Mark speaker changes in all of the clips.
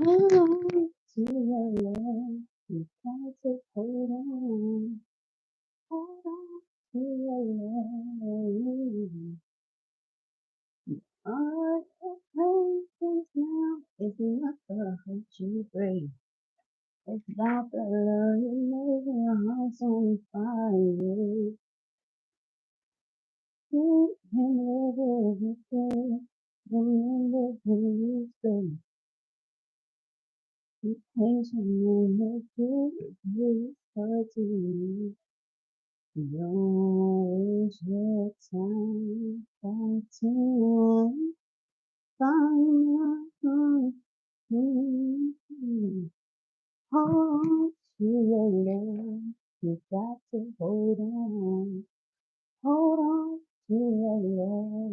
Speaker 1: Hold on to your love. You got to hold on. Hold on to your love. All the patience now is enough to hurt you free. It's about the love you make your heart's on fire. You can live everything. Remember who you stay. Be patient and make it. It's hard to leave. Don't waste your time fighting. Fighting. Hold to your love. You got to hold on. Hold on to your love.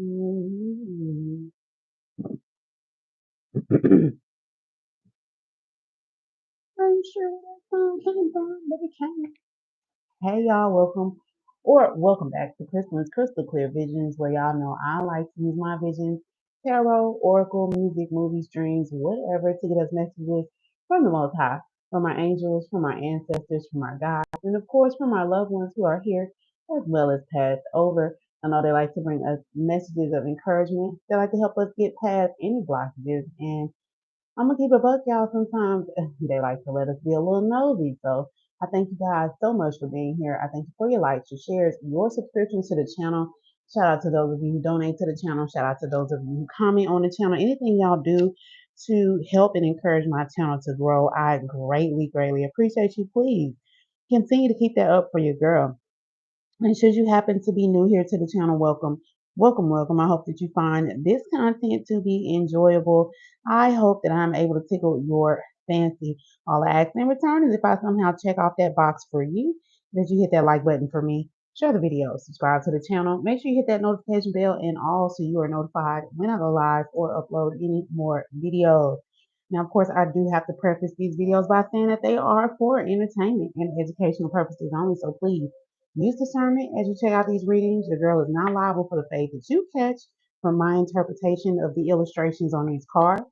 Speaker 1: I'm sure that song came from, but it can't. Hey y'all, welcome back to Crystal Clear Visions, where y'all know I like to use my visions, tarot, oracle, music, movies, dreams, whatever, to get us messages from the Most High, from my angels, from my ancestors, from our guides, and of course from our loved ones who are here as well as passed over. I know they like to bring us messages of encouragement. They like to help us get past any blockages, and I'm gonna keep it buck, y'all. Sometimes they like to let us be a little nosy. So I thank you guys so much for being here. I thank you for your likes, your shares, your subscriptions to the channel. Shout out to those of you who donate to the channel. Shout out to those of you who comment on the channel. Anything y'all do to help and encourage my channel to grow, I greatly appreciate you. Please continue to keep that up for your girl. And should you happen to be new here to the channel, welcome. I hope that you find this content to be enjoyable. I hope that I'm able to tickle your fancy. All I ask in return is if I somehow check off that box for you, that you hit that like button for me, share the video, subscribe to the channel, make sure you hit that notification bell and all so you are notified when I go live or upload any more videos. Now, of course, I do have to preface these videos by saying that they are for entertainment and educational purposes only, so please use discernment as you check out these readings. Your girl is not liable for the fate that you catch from my interpretation of the illustrations on these cards.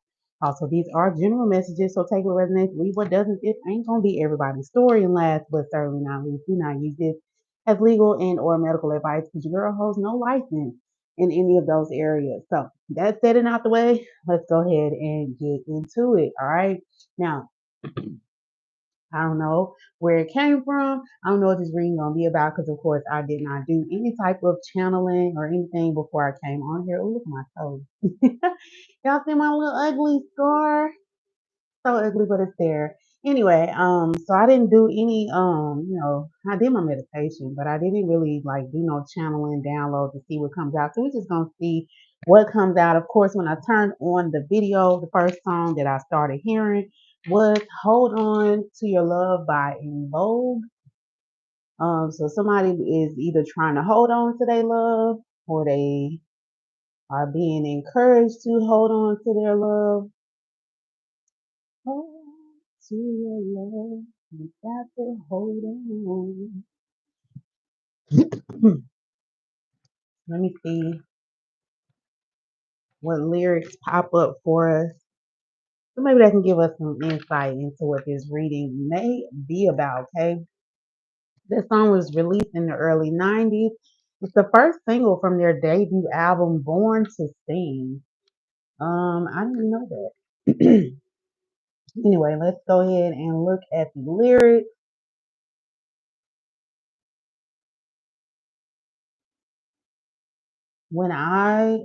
Speaker 1: Also, these are general messages, so take what resonates, leave what doesn't. It ain't gonna be everybody's story, and last but certainly not least, do not use this as legal and or medical advice because your girl holds no license in any of those areas. So that said and out the way, let's go ahead and get into it. All right. Now, I don't know where it came from. I don't know what this reading gonna be about because, of course, I did not do any type of channeling or anything before I came on here. Oh, look at my toes. Y'all see my little ugly scar? So ugly, but it's there. Anyway, so I didn't do any, I did my meditation, but I didn't really like do no channeling download to see what comes out. So we're just gonna see what comes out. Of course, when I turned on the video, the first song that I started hearing was "Hold On to Your Love" by In Vogue. So somebody is either trying to hold on to their love, or they are being encouraged to hold on to their love. Hold on to your love. You got to hold on. Let me see what lyrics pop up for us. So maybe that can give us some insight into what this reading may be about, okay? This song was released in the early 90s. It's the first single from their debut album, Born to Sing. I didn't know that. Anyway, let's go ahead and look at the lyrics. When I,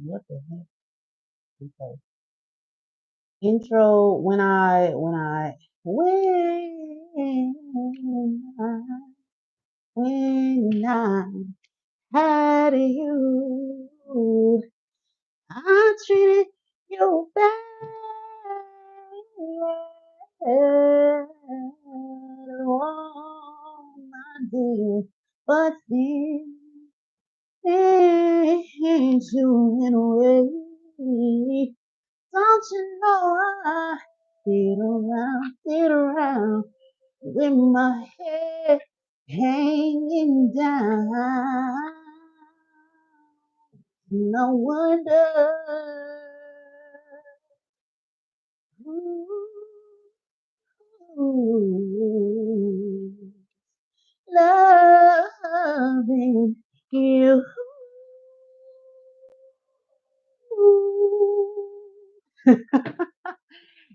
Speaker 1: what the heck? Okay. Intro, when I had you, I treated you bad. Wrong, I did, but still, ain't you in a way. Don't you know I sit around with my head hanging down. No wonder.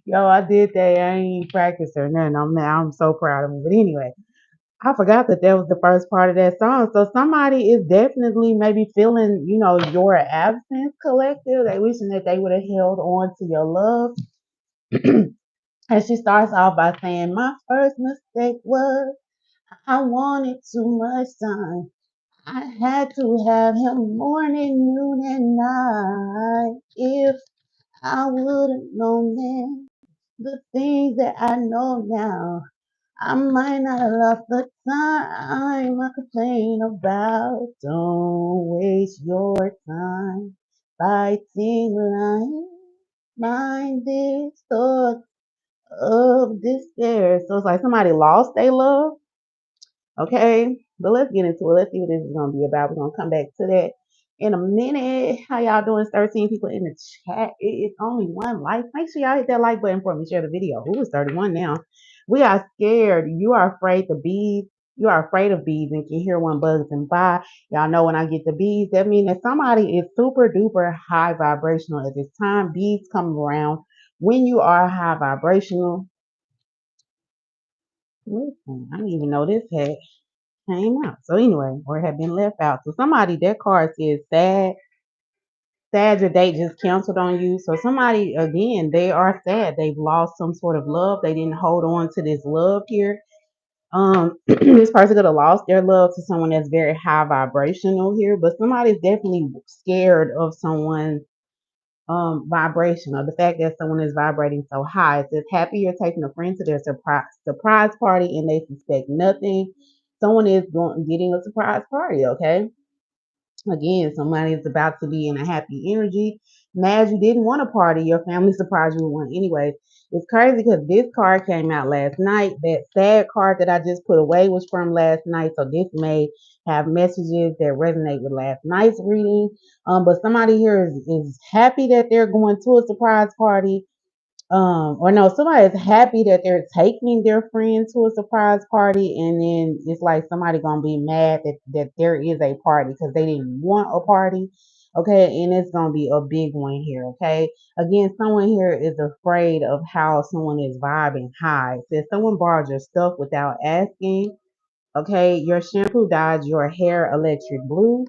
Speaker 1: Yo, I did that. I ain't practiced or nothing. I'm so proud of me. But anyway, I forgot that was the first part of that song. So somebody is definitely maybe feeling, your absence, collective. They wishing that they would have held on to your love. And she starts off by saying, "My first mistake was I wanted too much time. I had to have him morning, noon, and night. If I would have known then the things that I know now, I might not have lost the time I complain about. Don't waste your time fighting lying. Mind this thought of despair." So it's like somebody lost their love. Okay, but let's get into it. Let's see what this is gonna be about. We're gonna come back to that in a minute. How y'all doing? It's 13 people in the chat. It is only one like. Make sure y'all hit that like button for me. Share the video. Ooh, it's 31 now. We are scared. You are afraid of bees. You are afraid of bees and can hear one buzzing by. Y'all know when I get the bees, that means that somebody is super duper high vibrational at this time. Bees come around when you are high vibrational. Listen, I didn't even know this had came out. So anyway, or had been left out. So somebody, that card says sad. Sad, your date just canceled on you. So somebody, again, they are sad. They've lost some sort of love. They didn't hold on to this love here. This person could have lost their love to someone that's very high vibrational here, but somebody's definitely scared of someone's vibration, or the fact that someone is vibrating so high. It says happy you're taking a friend to their surprise party and they suspect nothing. Someone is getting a surprise party, okay? Again, somebody is about to be in a happy energy. Mad you didn't want a party, your family surprised you with one. Anyways, it's crazy because this card came out last night. That sad card that I just put away was from last night. So this may have messages that resonate with last night's reading. But somebody here is happy that they're going to a surprise party, or no, somebody is happy that they're taking their friend to a surprise party, and then it's like somebody gonna be mad that there is a party because they didn't want a party. Okay, and it's gonna be a big one here. Okay, again, someone here is afraid of how someone is vibing high. It says someone borrowed your stuff without asking. Okay, your shampoo dyed your hair electric blue,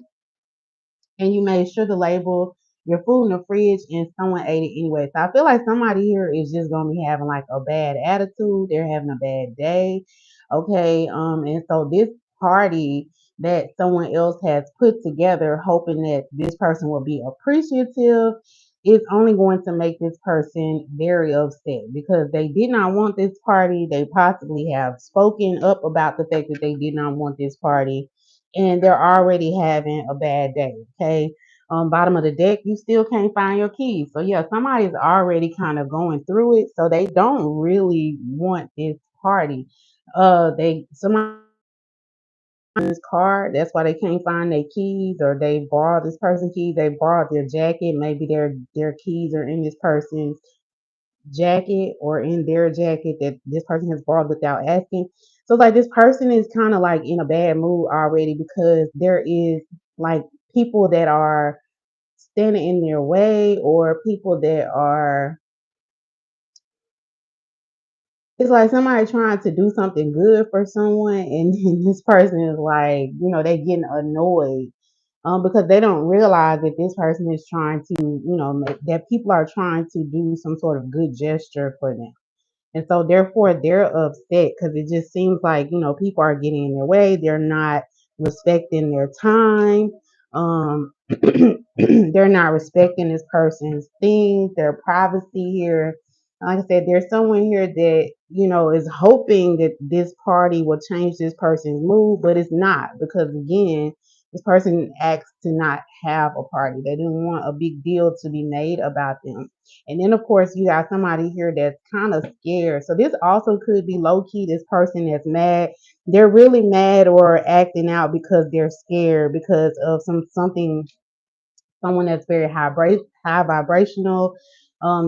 Speaker 1: and you made sure to label your food in the fridge and someone ate it anyway. So I feel like somebody here is just gonna be having like a bad attitude. They're having a bad day. Okay. And so this party that someone else has put together, hoping that this person will be appreciative, is only going to make this person very upset because they did not want this party. They possibly have spoken up about the fact that they did not want this party, and they're already having a bad day. Okay. Bottom of the deck, you still can't find your keys. So yeah, somebody's already kind of going through it. So they don't really want this party. They somebody in this car, that's why they can't find their keys, or they borrowed this person's keys, they borrowed their jacket. Maybe their keys are in this person's jacket or in their jacket that this person has borrowed without asking. So like this person is kind of like in a bad mood already because there is like people that are standing in their way, or people that are, it's like somebody trying to do something good for someone, and then this person is like, they're getting annoyed, because they don't realize that this person is trying to, that people are trying to do some sort of good gesture for them. And so therefore they're upset because it just seems like, people are getting in their way. They're not respecting their time. They're not respecting this person's things, their privacy here. Like I said, there's someone here that, is hoping that this party will change this person's mood, but it's not, because again, this person asked to not have a party. They didn't want a big deal to be made about them. And then, of course, you got somebody here that's kind of scared. So this also could be low key this person that's mad. They're really mad or acting out because they're scared because of something, someone that's very high vibrational.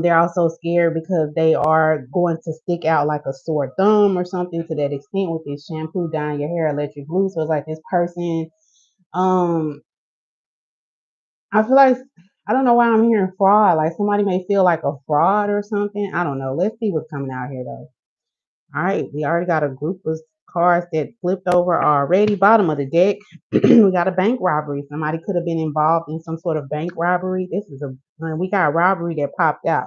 Speaker 1: They're also scared because they are going to stick out like a sore thumb or something to that extent with this shampoo dyeing your hair electric blue. So it's like this person, um, I feel like I don't know why I'm hearing fraud. Like somebody may feel like a fraud or something. I don't know. Let's see what's coming out here though. All right, we already got a group of cards that flipped over already. Bottom of the deck, we got a bank robbery. Somebody could have been involved in some sort of bank robbery. This is we got a robbery that popped out.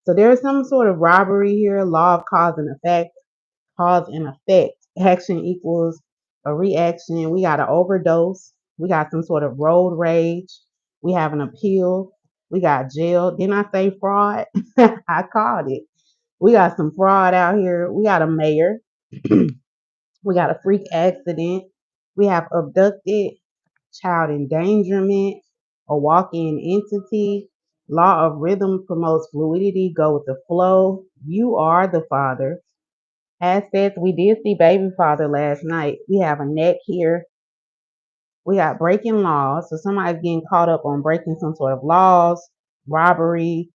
Speaker 1: So there's some sort of robbery here. Law of cause and effect. Cause and effect. Action equals a reaction. We got an overdose. We got some sort of road rage. We have an appeal. We got jail. Didn't I say fraud? I called it. We got some fraud out here. We got a mayor. We got a freak accident. We have abducted, child endangerment, a walk-in entity. Law of rhythm promotes fluidity. Go with the flow. You are the father. Assets. We did see baby father last night. We have a neck here. We got breaking laws. So somebody's getting caught up on breaking some sort of laws, robbery,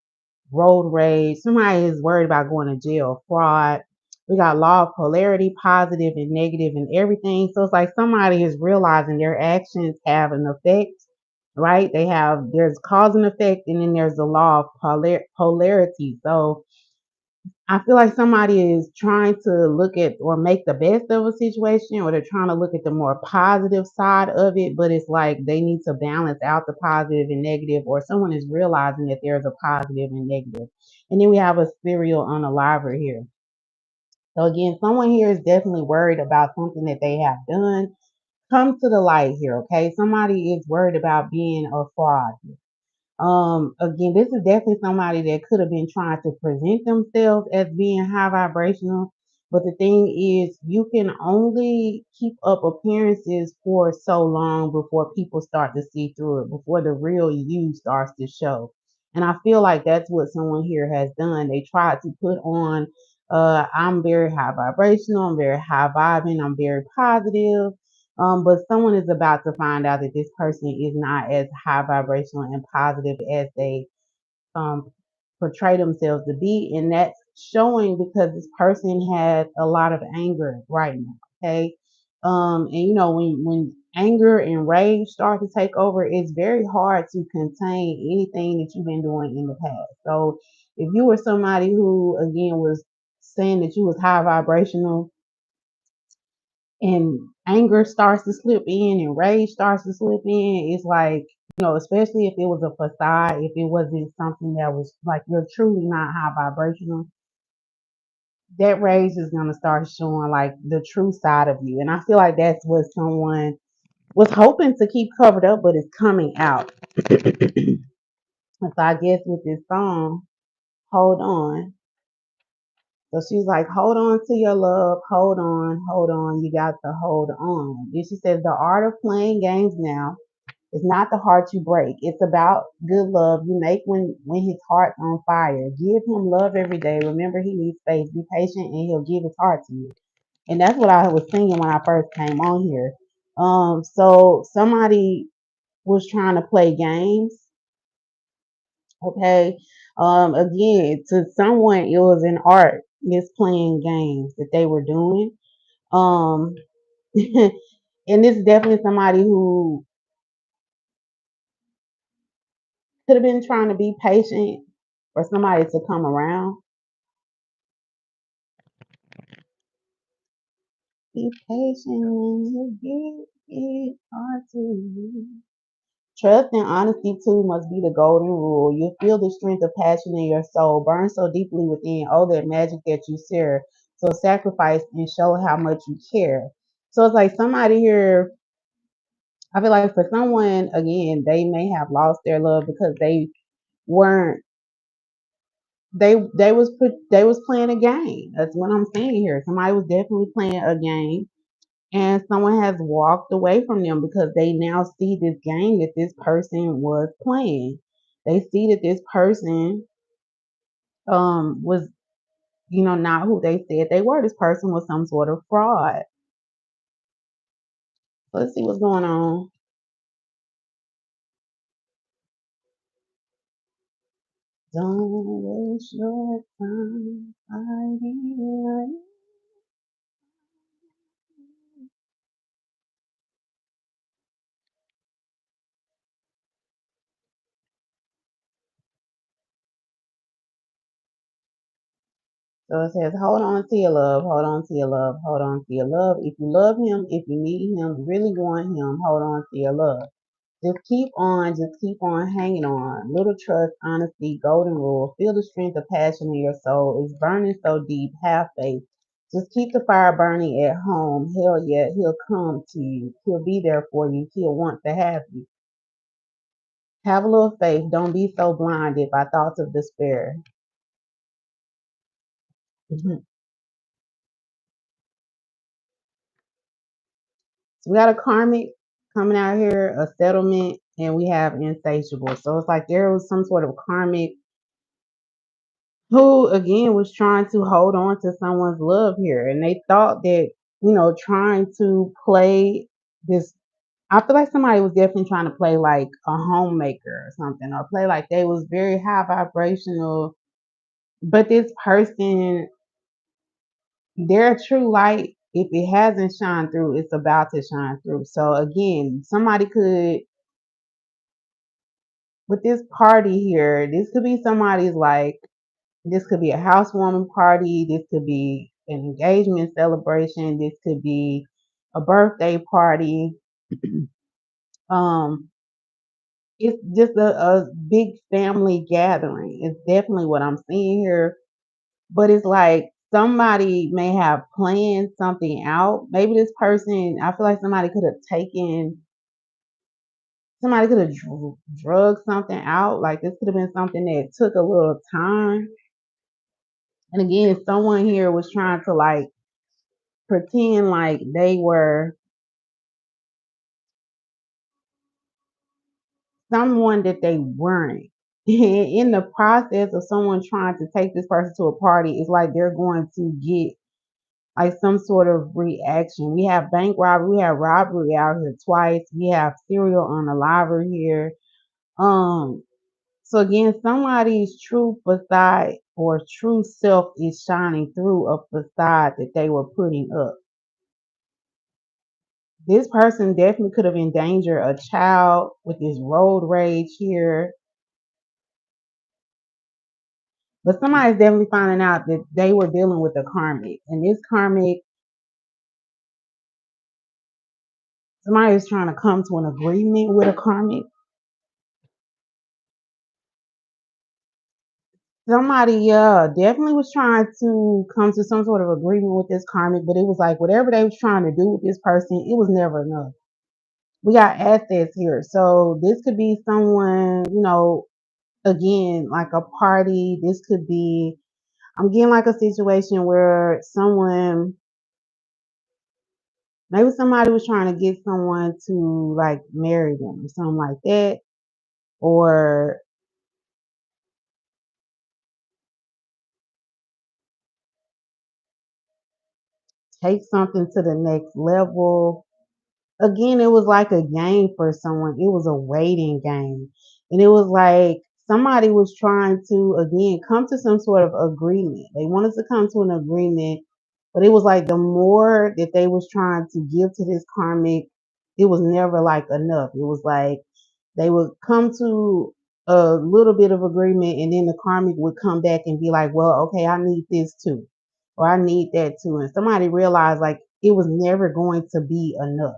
Speaker 1: road rage. Somebody is worried about going to jail, fraud. We got law of polarity, positive and negative and everything. So it's like somebody is realizing their actions have an effect, right? There's cause and effect, and then there's the law of polarity. So I feel like somebody is trying to look at or make the best of a situation, or they're trying to look at the more positive side of it, but it's like they need to balance out the positive and negative, or someone is realizing that there's a positive and negative. And then we have a serial unaliver here. So again, someone here is definitely worried about something that they have done. Come to the light here, okay? Somebody is worried about being a fraud. Again, this is definitely somebody that could have been trying to present themselves as being high vibrational. But the thing is, you can only keep up appearances for so long before people start to see through it, before the real you starts to show. And I feel like that's what someone here has done. They tried to put on, I'm very high vibrational, I'm very high vibing, I'm very positive, but someone is about to find out that this person is not as high vibrational and positive as they um, portray themselves to be. And that's showing because this person has a lot of anger right now. Okay. And you know, when anger and rage start to take over, it's very hard to contain anything that you've been doing in the past. So if you were somebody who, again, was saying that you was high vibrational, and anger starts to slip in and rage starts to slip in, it's like, you know, especially if it was a facade, if it wasn't something that was like you're truly not high vibrational, that rage is going to start showing like the true side of you. And I feel like that's what someone was hoping to keep covered up, but it's coming out. So I guess with this song, Hold On. So she's like, hold on to your love, hold on, you got to hold on. Then she says, the art of playing games now is not the heart you break. It's about good love you make when his heart's on fire. Give him love every day. Remember, he needs space. Be patient, and he'll give his heart to you. And that's what I was singing when I first came on here. So somebody was trying to play games. Okay. Again, to someone, it was an art, this playing games that they were doing. Um, and this is definitely somebody who could have been trying to be patient for somebody to come around. Be patient when you get it hard to you. Trust and honesty too must be the golden rule. You feel the strength of passion in your soul, burn so deeply within. Oh, that magic that you share. So sacrifice and show how much you care. So it's like somebody here. I feel like for someone, again, they may have lost their love because they weren't. They was playing a game. That's what I'm saying here. Somebody was definitely playing a game, and someone has walked away from them because they now see this game that this person was playing. They see that this person was, you know, not who they said they were. This person was some sort of fraud. Let's see what's going on. Don't waste your time fighting. So it says, hold on to your love, hold on to your love, hold on to your love. If you love him, if you need him, you really want him, hold on to your love. Just keep on hanging on. Little trust, honesty, golden rule. Feel the strength of passion in your soul. It's burning so deep. Have faith. Just keep the fire burning at home. Hell yeah, he'll come to you. He'll be there for you. He'll want to have you. Have a little faith. Don't be so blinded by thoughts of despair. Mhm. So we got a karmic coming out here, a settlement, and we have insatiable. So it's like there was some sort of karmic who again was trying to hold on to someone's love here, and they thought that trying to play this. I feel like somebody was definitely trying to play like a homemaker or something, or play like they was very high vibrational. But this person, their true light, if it hasn't shined through, it's about to shine through. So again, somebody could, with this party here, this could be somebody's like, this could be a housewarming party, this could be an engagement celebration, this could be a birthday party. um it's just a big family gathering. It's definitely what I'm seeing here. But it's like somebody may have planned something out. Maybe this person, I feel like somebody could have drug something out. Like this could have been something that took a little time. And again, someone here was trying to like pretend like they were someone that they weren't. In the process of someone trying to take this person to a party, it's like they're going to get like some sort of reaction. We have bank robbery, we have robbery out here twice, we have serial unaliver here. Um, so again, somebody's true facade or true self is shining through a facade that they were putting up. This person definitely could have endangered a child with this road rage here. But somebody's definitely finding out that they were dealing with a karmic. And this karmic, somebody is trying to come to an agreement with a karmic. Somebody, yeah, definitely was trying to come to some sort of agreement with this karmic, but it was like whatever they was trying to do with this person, it was never enough. We got assets here. So this could be someone, again, like a party. This could be, I'm getting like a situation where maybe somebody was trying to get someone to like marry them or something like that, or take something to the next level. Again, it was like a game for someone. It was a waiting game. And it was like somebody was trying to, again, come to some sort of agreement. They wanted to come to an agreement, but it was like the more that they was trying to give to this karmic, it was never like enough. It was like they would come to a little bit of agreement, and then the karmic would come back and be like, well, okay, I need this too, or I need that too. And somebody realized like it was never going to be enough.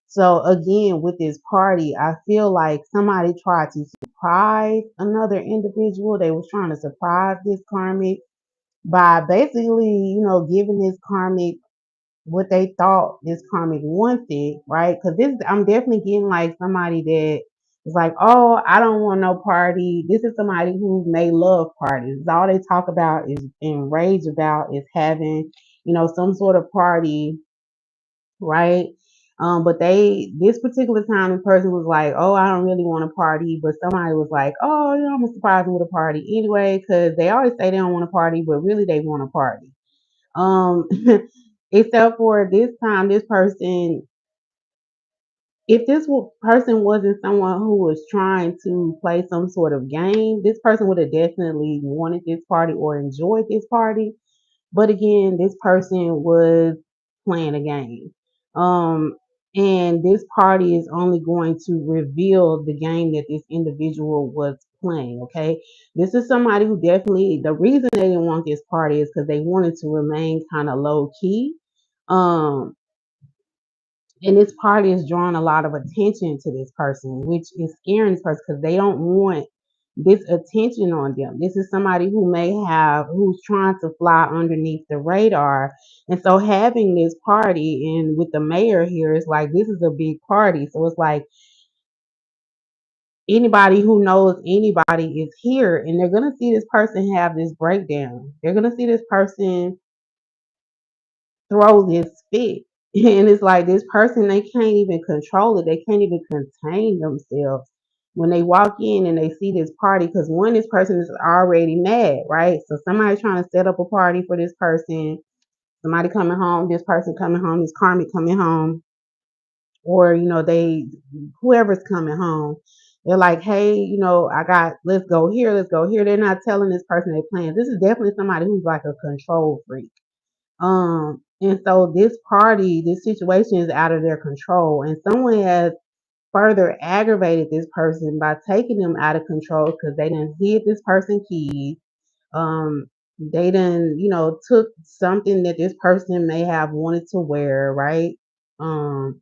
Speaker 1: So again, with this party, I feel like somebody tried to surprise another individual. They was trying to surprise this karmic by basically, giving this karmic what they thought this karmic wanted, right? Because I'm definitely getting like somebody that is like, oh, I don't want no party. This is somebody who may love parties. All they talk about is enrage about is having, some sort of party, right? But this particular time, the person was like, "Oh, I don't really want a party," but somebody was like, "Oh, I'm gonna surprise them with a party anyway," because they always say they don't want a party, but really they want a party. Um, except for this time, this person, if person wasn't someone who was trying to play some sort of game, this person would have definitely wanted this party or enjoyed this party. But again, this person was playing a game. Um, and this party is only going to reveal the game that this individual was playing. Okay, this is somebody who definitely, the reason they didn't want this party is because they wanted to remain kind of low key. Um, and this party is drawing a lot of attention to this person, which is scaring this person because they don't want this attention on them. This is somebody who may have, who's trying to fly underneath the radar. And so having this party and with the mayor here, it's like this is a big party. So it's like anybody who knows anybody is here and they're going to see this person have this breakdown. They're going to see this person throw this fit. And it's like this person, they can't even control it. They can't even contain themselves when they walk in and they see this party. Because one, this person is already mad, right? So somebody trying to set up a party for this person, somebody coming home, this person coming home, this karmic coming home, or whoever's coming home. They're like, hey, let's go here, let's go here. They're not telling this person their plans. This is definitely somebody who's like a control freak. And so this party, this situation is out of their control, and someone has further aggravated this person by taking them out of control because they done hid this person keys. They done, took something that this person may have wanted to wear, right? Or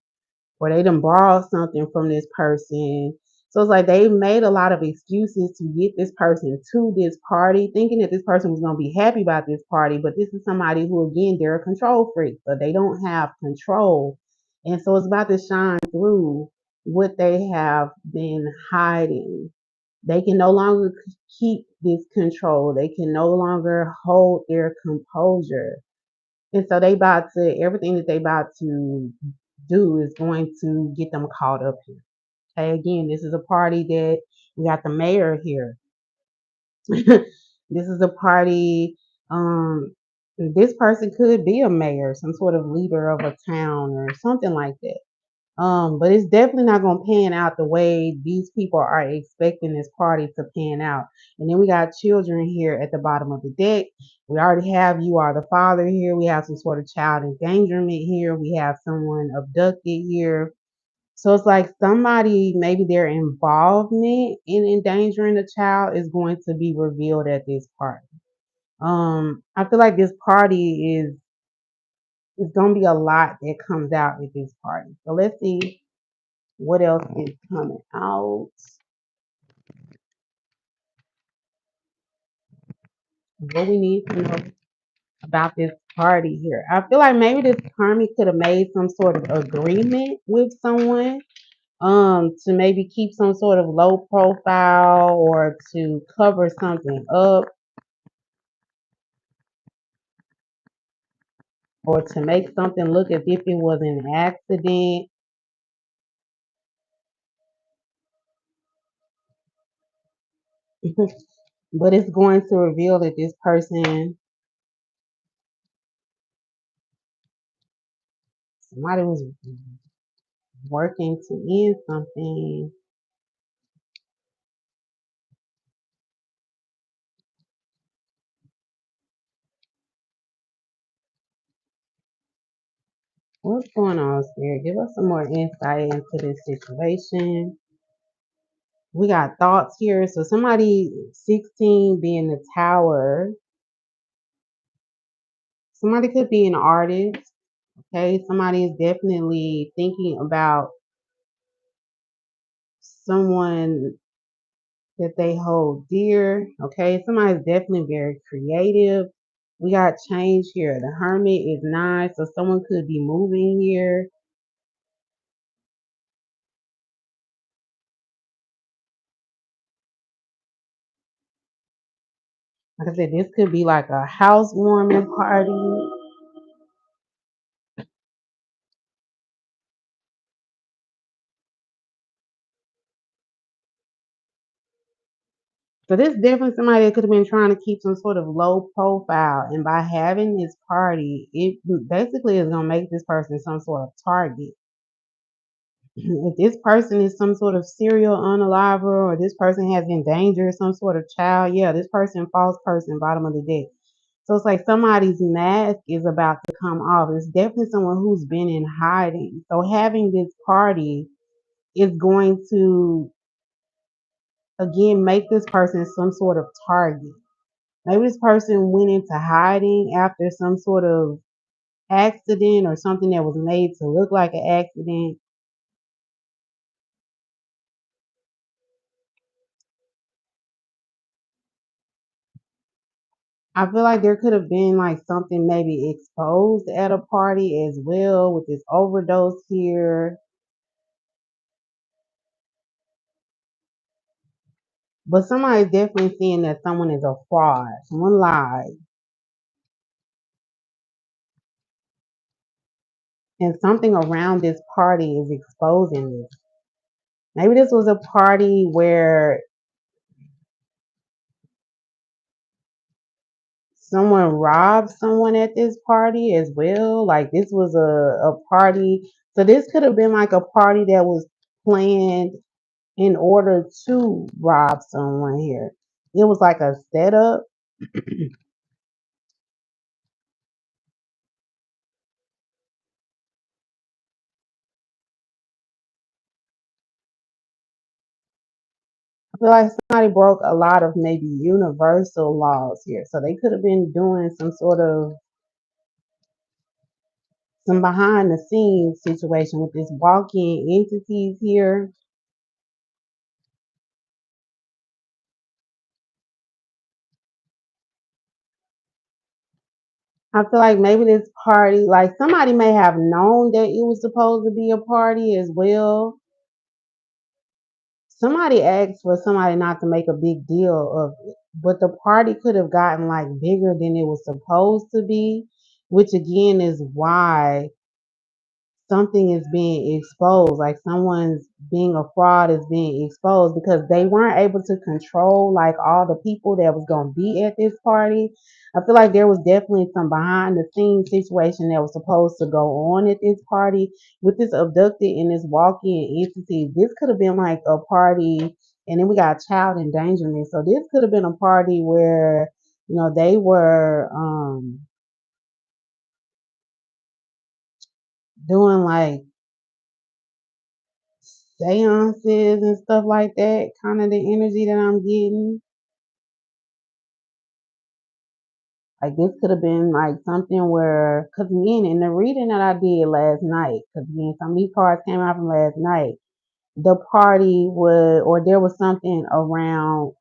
Speaker 1: they done borrowed something from this person. So it's like they made a lot of excuses to get this person to this party, thinking that this person was going to be happy about this party. But this is somebody who, again, they're a control freak, but they don't have control. And so it's about to shine through what they have been hiding. They can no longer keep this control. They can no longer hold their composure. And so they about to, everything that they about to do is going to get them caught up here. Okay, again, this is a party that we got the mayor here. This is a party. This person could be a mayor, some sort of leader of a town or something like that. But it's definitely not going to pan out the way these people are expecting this party to pan out. And then we got children here at the bottom of the deck. We already have you are the father here. We have some sort of child endangerment here. We have someone abducted here. So it's like somebody, maybe their involvement in endangering a child is going to be revealed at this party. I feel like this party is going to be a lot that comes out at this party. So let's see what else is coming out. What we need to know about this party here. I feel like maybe this karmic could have made some sort of agreement with someone to maybe keep some sort of low profile or to cover something up or to make something look as if it was an accident. But it's going to reveal that this person, somebody was working to end something. What's going on, Spirit? Give us some more insight into this situation. We got thoughts here. So somebody 16 being the tower. Somebody could be an artist. Okay. Somebody is definitely thinking about someone that they hold dear. Okay. Somebody's definitely very creative. We got change here. The hermit is 9. So someone could be moving here. Like I said, this could be like a housewarming party. So this is definitely somebody that could have been trying to keep some sort of low profile. And by having this party, it basically is going to make this person some sort of target. If this person is some sort of serial unaliver or this person has endangered some sort of child, yeah, this person, false person, bottom of the deck. So it's like somebody's mask is about to come off. It's definitely someone who's been in hiding. So having this party is going to again make this person some sort of target. Maybe this person went into hiding after some sort of accident or something that was made to look like an accident. I feel like there could have been like something maybe exposed at a party as well with this overdose here. But somebody's definitely seeing that someone is a fraud. Someone lied. And something around this party is exposing this. Maybe this was a party where someone robbed someone at this party as well. Like this was a party. So this could have been like a party that was planned in order to rob someone here. It was like a setup. I feel like somebody broke a lot of maybe universal laws here. So they could have been doing some sort of some behind the scenes situation with this walk-in entities here. I feel like maybe this party, like somebody may have known that it was supposed to be a party as well. Somebody asked for somebody not to make a big deal of it, but the party could have gotten like bigger than it was supposed to be, which again is why something is being exposed, like someone's being a fraud is being exposed because they weren't able to control like all the people that was going to be at this party. I feel like there was definitely some behind the scenes situation that was supposed to go on at this party with this abducted and this walk-in entity. This could have been like a party, and then we got child endangerment. So this could have been a party where they were doing like seances and stuff like that, kind of the energy that I'm getting. Like this could have been like something where, because again, in the reading that I did last night, because again, some of these cards came out from last night, the party was, or there was something around,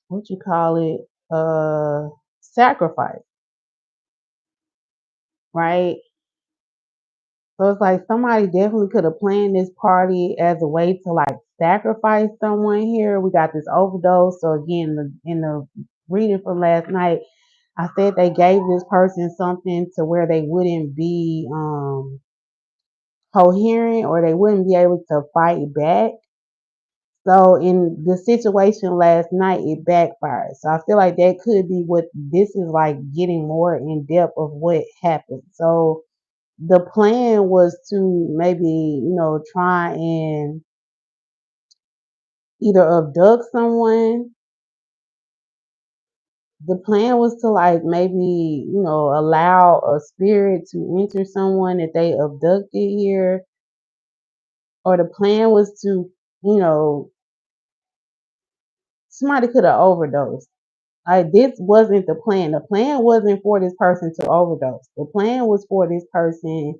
Speaker 1: what you call it, sacrifice, right? So it's like somebody definitely could have planned this party as a way to like sacrifice someone here. We got this overdose. So again, in the reading from last night, I said they gave this person something to where they wouldn't be coherent or they wouldn't be able to fight back. So in the situation last night, it backfired. So I feel like that could be what this is like getting more in depth of what happened. So the plan was to maybe, try and either abduct someone. The plan was to like maybe, allow a spirit to enter someone that they abducted here. Or the plan was to, you know, somebody could have overdosed. Like this wasn't the plan. The plan wasn't for this person to overdose. The plan was for this person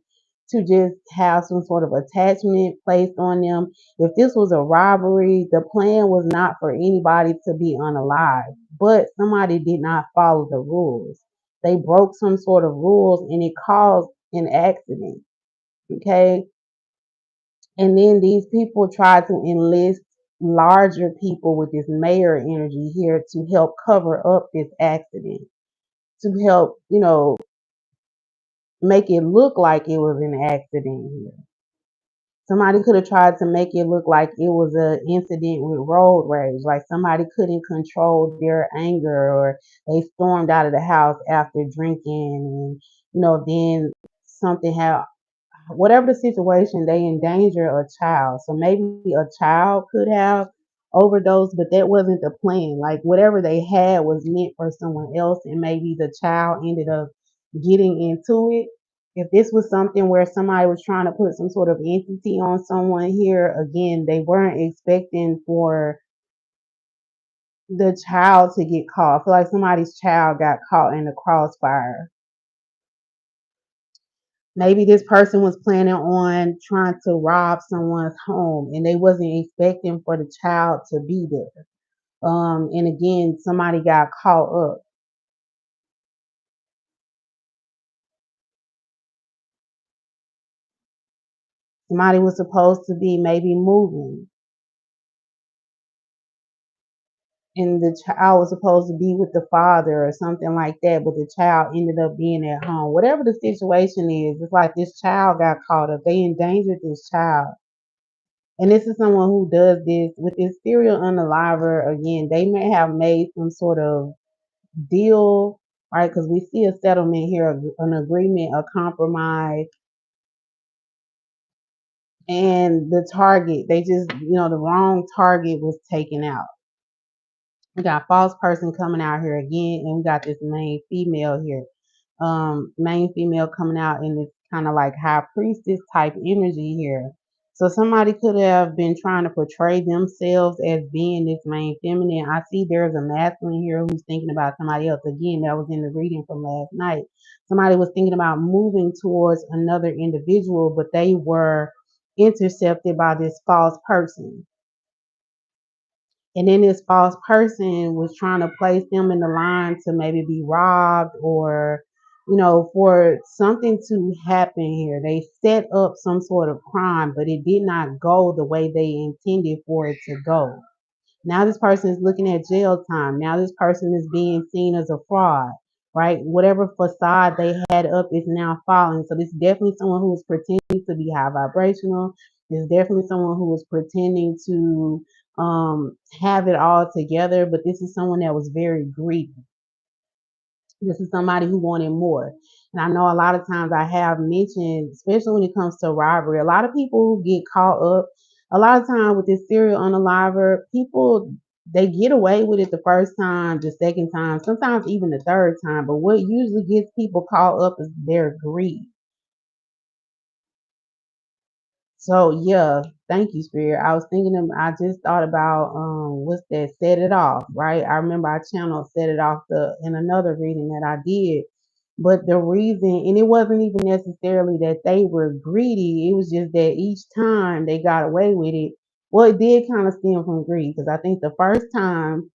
Speaker 1: to just have some sort of attachment placed on them. If this was a robbery, the plan was not for anybody to be unalive, but somebody did not follow the rules. They broke some sort of rules and it caused an accident. Okay. And then these people tried to enlist larger people with this mayor energy here to help cover up this accident, to help, make it look like it was an accident here. Somebody could have tried to make it look like it was an incident with road rage, like somebody couldn't control their anger or they stormed out of the house after drinking and, then something had whatever the situation, they endanger a child. So maybe a child could have overdosed, but that wasn't the plan. Like whatever they had was meant for someone else, and maybe the child ended up getting into it. If this was something where somebody was trying to put some sort of entity on someone here, again, they weren't expecting for the child to get caught. I feel like somebody's child got caught in the crossfire. Maybe this person was planning on trying to rob someone's home and they wasn't expecting for the child to be there. And again, somebody got caught up. Somebody was supposed to be maybe moving, and the child was supposed to be with the father or something like that, but the child ended up being at home. Whatever the situation is, it's like this child got caught up. They endangered this child. And this is someone who does this with this serial unaliver. Again, they may have made some sort of deal, right? Because we see a settlement here, an agreement, a compromise, and the target, they just, the wrong target was taken out. We got false person coming out here again, and we got this main female here. Main female coming out in this kind of like high priestess type energy here. So somebody could have been trying to portray themselves as being this main feminine. I see there's a masculine here who's thinking about somebody else. Again, that was in the reading from last night. Somebody was thinking about moving towards another individual, but they were intercepted by this false person. And then this false person was trying to place them in the line to maybe be robbed or, for something to happen here. They set up some sort of crime, but it did not go the way they intended for it to go. Now this person is looking at jail time. Now this person is being seen as a fraud, right? Whatever facade they had up is now falling. So this is definitely someone who is pretending to be high vibrational. This is definitely someone who is pretending to have it all together, but this is someone that was very greedy. This is somebody who wanted more. And I know a lot of times I have mentioned, especially when it comes to robbery, a lot of people get caught up. A lot of time with this serial unaliver, people they get away with it the first time, the second time, sometimes even the third time. But what usually gets people caught up is their greed. So yeah, thank you, Spirit. I was thinking I just thought about what's that, set it off, right? I remember I channeled set it off in another reading that I did. But the reason, and it wasn't even necessarily that they were greedy, it was just that each time they got away with it. Well, it did kind of stem from greed because I think the first time,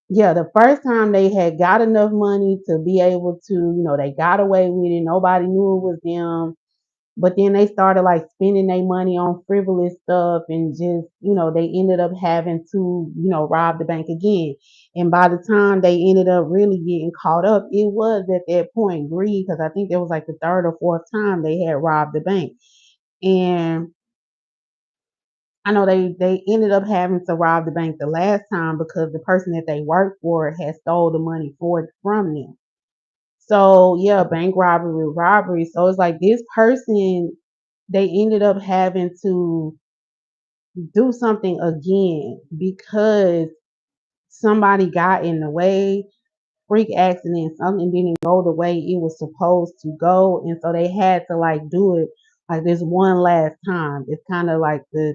Speaker 1: yeah, the first time they had got enough money to be able to, they got away with it. Nobody knew it was them, but then they started like spending their money on frivolous stuff and just, they ended up having to, rob the bank again. And by the time they ended up really getting caught up, it was at that point greed, because I think it was like the third or fourth time they had robbed the bank. And I know they ended up having to rob the bank the last time because the person that they worked for had stole the money from them. So yeah, bank robbery, robbery. So it's like this person, they ended up having to do something again because somebody got in the way, freak accident, something didn't go the way it was supposed to go. And so they had to like do it like this one last time. It's kind of like the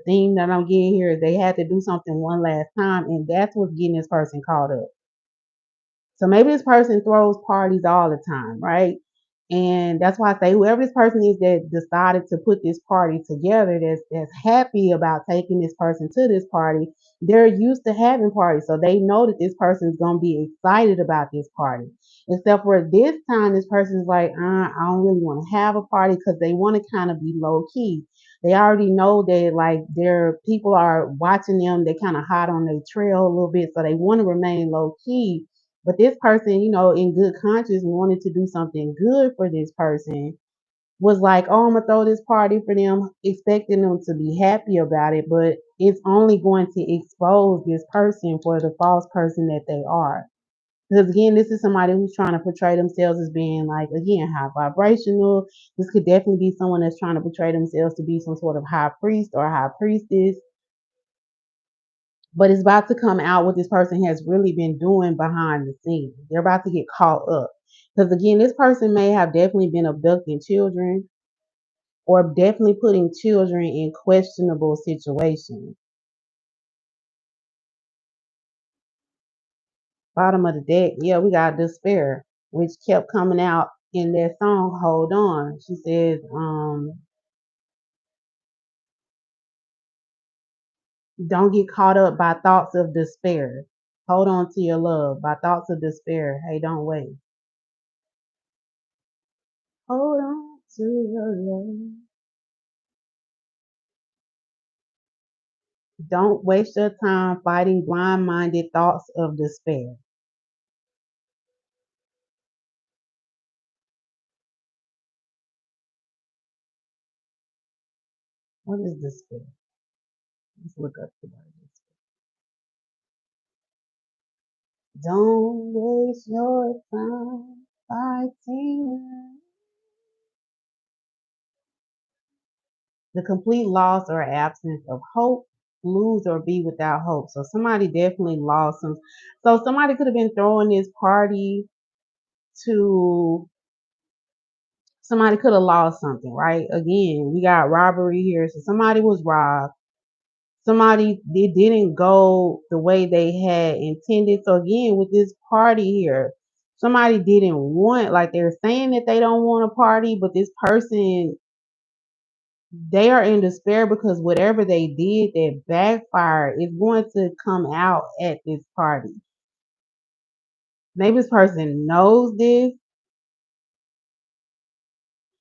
Speaker 1: theme that I'm getting here is they had to do something one last time, and that's what's getting this person caught up. So maybe this person throws parties all the time, right? And that's why I say whoever this person is that decided to put this party together, that's happy about taking this person to this party, they're used to having parties. So they know that this person is gonna be excited about this party. Except for this time, this person is like, I don't really want to have a party because they want to kind of be low key. They already know that like their people are watching them, they kind of hot on their trail a little bit, so they want to remain low key. But this person, in good conscience, wanted to do something good for this person, was like, oh, I'm gonna throw this party for them, expecting them to be happy about it, but it's only going to expose this person for the false person that they are. Because again, this is somebody who's trying to portray themselves as being like, again, high vibrational. This could definitely be someone that's trying to portray themselves to be some sort of high priest or high priestess. But it's about to come out what this person has really been doing behind the scenes. They're about to get caught up. Because again, this person may have definitely been abducting children or definitely putting children in questionable situations. Bottom of the deck, yeah, we got despair, which kept coming out in that song, Hold On. She says, don't get caught up by thoughts of despair. Hold on to your love by thoughts of despair. Hey, don't wait. Hold on to your love. Don't waste your time fighting blind minded thoughts of despair. What is despair? Let's look up the word despair. Don't waste your time fighting the complete loss or absence of hope, lose or be without hope. So somebody definitely lost some. So somebody could have been throwing this party to somebody could have lost something, right? Again, we got robbery here. So somebody was robbed. Somebody it didn't go the way they had intended. So again, with this party here, somebody didn't want, like they're saying that they don't want a party, but this person, they are in despair because whatever they did that backfired is going to come out at this party. Maybe this person knows this,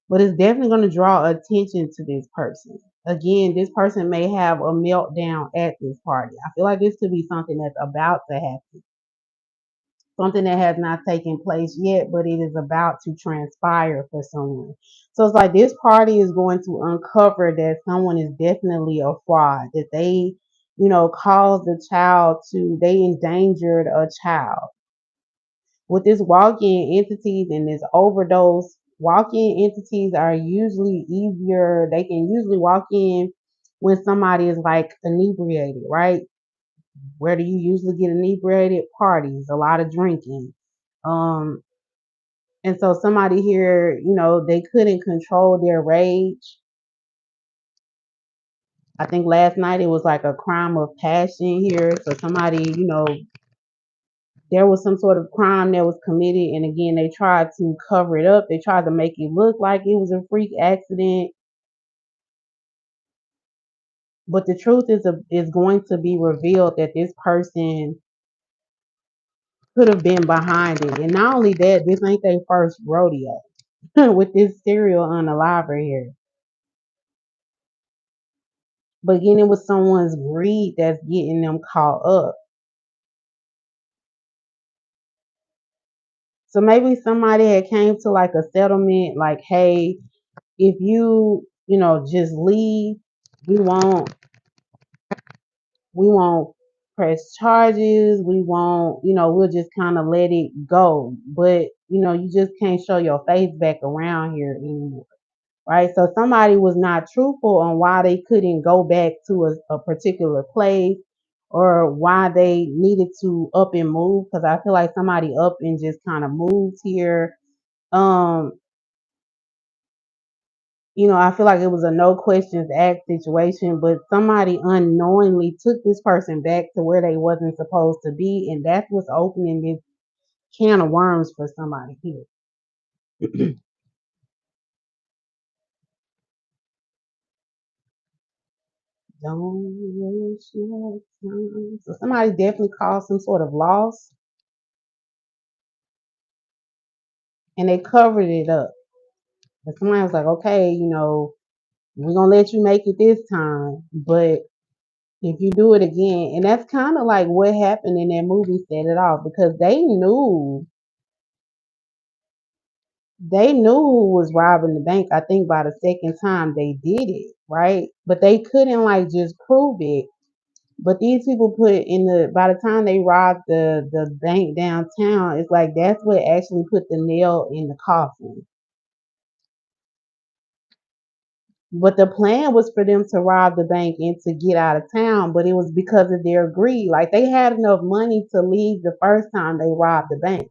Speaker 1: but it's definitely going to draw attention to this person. Again, this person may have a meltdown at this party. I feel like this could be something that's about to happen, something that has not taken place yet, but it is about to transpire for someone. So it's like this party is going to uncover that someone is definitely a fraud, that they, caused the child to, they endangered a child. With this walk-in entities and this overdose, walk-in entities are usually easier. They can usually walk in when somebody is like inebriated, right? Where do you usually get inebriated? Parties, a lot of drinking. Um, and so somebody here, they couldn't control their rage. I think last night it was like a crime of passion here. So somebody, there was some sort of crime that was committed, and again, they tried to cover it up. They tried to make it look like it was a freak accident, but the truth is going to be revealed that this person could have been behind it. And not only that, this ain't their first rodeo with this serial unaliver here. But again, it was someone's greed that's getting them caught up. So maybe somebody had came to like a settlement, like, hey, if you, just leave, we won't we won't press charges, we won't, we'll just kind of let it go. But, you just can't show your face back around here anymore. Right? So somebody was not truthful on why they couldn't go back to a particular place or why they needed to up and move. Because I feel like somebody up and just kind of moved here. Um, I feel like it was a no questions asked situation, but somebody unknowingly took this person back to where they wasn't supposed to be, and that's what's opening this can of worms for somebody here. Don't waste your time. So somebody definitely caused some sort of loss, and they covered it up. But somebody was like, okay, we're gonna let you make it this time, but if you do it again, and that's kind of like what happened in that movie set it off because they knew who was robbing the bank. I think by the second time they did it, right? But they couldn't like just prove it. But these people put in the by the time they robbed the bank downtown, it's like that's what actually put the nail in the coffin. But the plan was for them to rob the bank and to get out of town, but it was because of their greed. Like they had enough money to leave the first time they robbed the bank.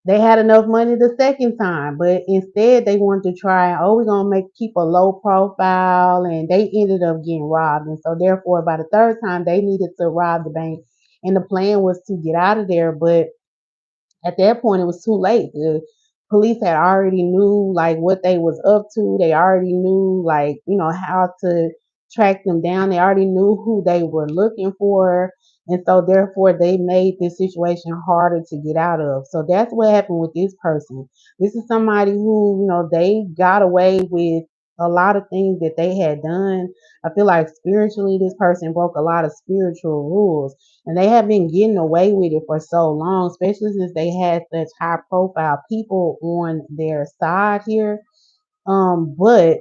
Speaker 1: they had enough money the second time, but instead they wanted to try, oh, we're gonna keep a low profile, and they ended up getting robbed. And so therefore by the third time they needed to rob the bank, and the plan was to get out of there. But at that point it was too late. The police had already knew like what they was up to. They already knew like, how to track them down. They already knew who they were looking for. And so therefore they made this situation harder to get out of. So that's what happened with this person. This is somebody who, they got away with a lot of things that they had done. I feel like spiritually this person broke a lot of spiritual rules, and they have been getting away with it for so long, especially since they had such high profile people on their side here. But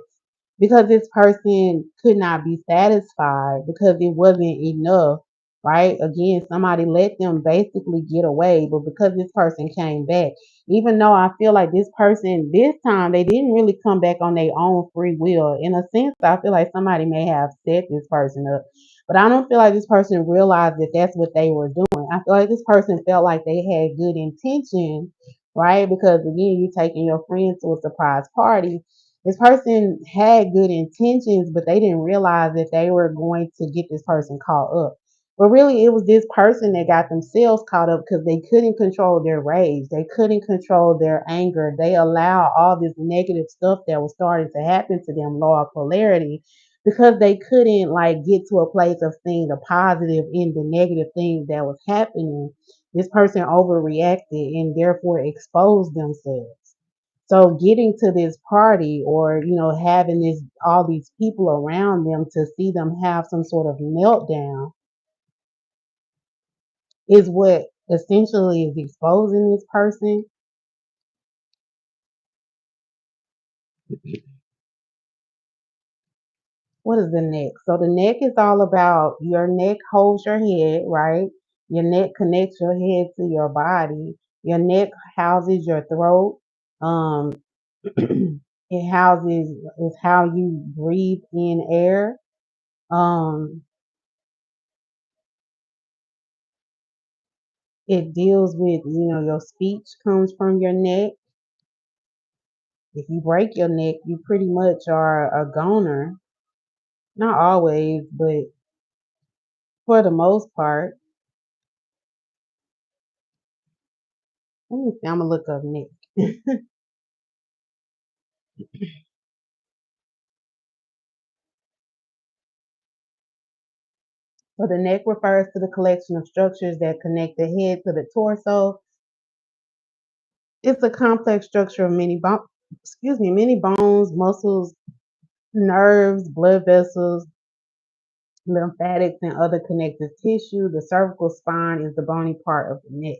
Speaker 1: because this person could not be satisfied because it wasn't enough, right? Again, somebody let them basically get away, but because this person came back, even though I feel like this person, this time, they didn't really come back on their own free will. In a sense, I feel like somebody may have set this person up, but I don't feel like this person realized that that's what they were doing. I feel like this person felt like they had good intention, right? Because again, you're taking your friend to a surprise party. This person had good intentions, but they didn't realize that they were going to get this person caught up. But really, it was this person that got themselves caught up because they couldn't control their rage. They couldn't control their anger. They allowed all this negative stuff that was starting to happen to them, law of polarity, because they couldn't like get to a place of seeing the positive in the negative things that was happening. This person overreacted and therefore exposed themselves. So getting to this party, or, having all these people around them to see them have some sort of meltdown is what essentially is exposing this person. What is the neck? So the neck is all about your neck holds your head, right? Your neck connects your head to your body. Your neck houses your throat. Um, it houses is how you breathe in air. Um, it deals with, your speech comes from your neck. If you break your neck, you pretty much are a goner. Not always, but for the most part. Let me see, I'm gonna look up neck. So the neck refers to the collection of structures that connect the head to the torso. It's a complex structure of many bones, muscles, nerves, blood vessels, lymphatics, and other connective tissue. The cervical spine is the bony part of the neck.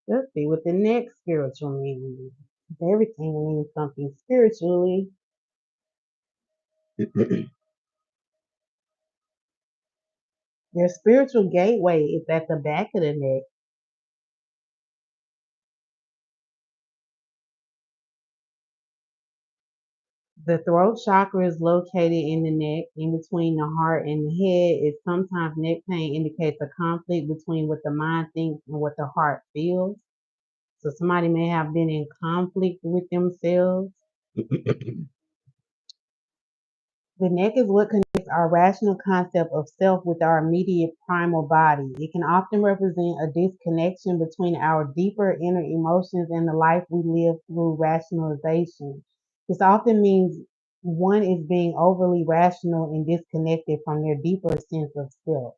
Speaker 1: Let's see what the next spiritual meaning. Everything means something spiritually. Your spiritual gateway is at the back of the neck. The throat chakra is located in the neck, in between the heart and the head. Is sometimes neck pain indicates a conflict between what the mind thinks and what the heart feels. So somebody may have been in conflict with themselves. The neck is what connects our rational concept of self with our immediate primal body. It can often represent a disconnection between our deeper inner emotions and the life we live through rationalization. This often means one is being overly rational and disconnected from their deeper sense of self.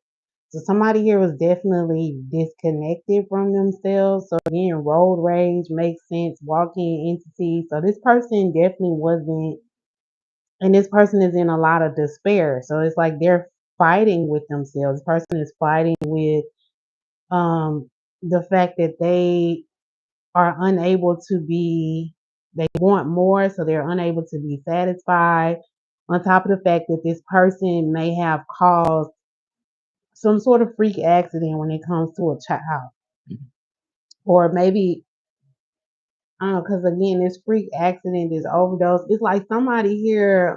Speaker 1: So somebody here was definitely disconnected from themselves. So again, road rage makes sense, walking entities. So this person definitely wasn't, and this person is in a lot of despair. So it's like they're fighting with themselves. This person is fighting with the fact that they are unable to be. They want more, so they're unable to be satisfied. On top of the fact that this person may have caused some sort of freak accident when it comes to a child, or maybe I don't know, because again, this freak accident, this overdose, it's like somebody here.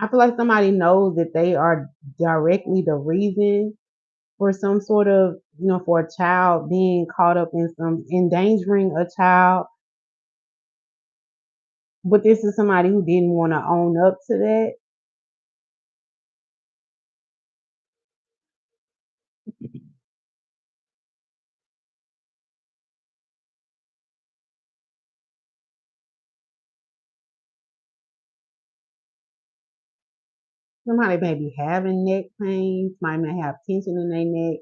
Speaker 1: I feel like somebody knows that they are directly the reason for some sort of, for a child being caught up in some endangering a child. But this is somebody who didn't want to own up to that. Somebody may be having neck pain, somebody may have tension in their neck.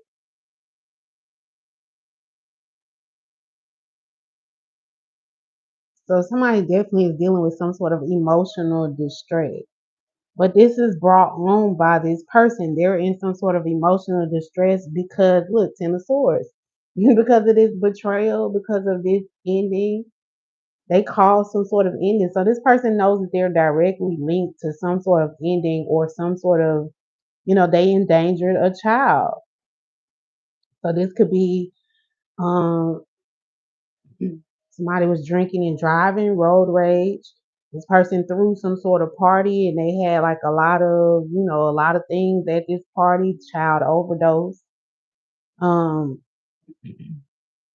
Speaker 1: So somebody definitely is dealing with some sort of emotional distress. But this is brought on by this person. They're in some sort of emotional distress because, look, Ten of Swords, because of this betrayal, because of this ending, they cause some sort of ending. So this person knows that they're directly linked to some sort of ending or some sort of, they endangered a child. So this could be um, somebody was drinking and driving, road rage. This person threw some sort of party and they had like a lot of things at this party, child overdose. Um,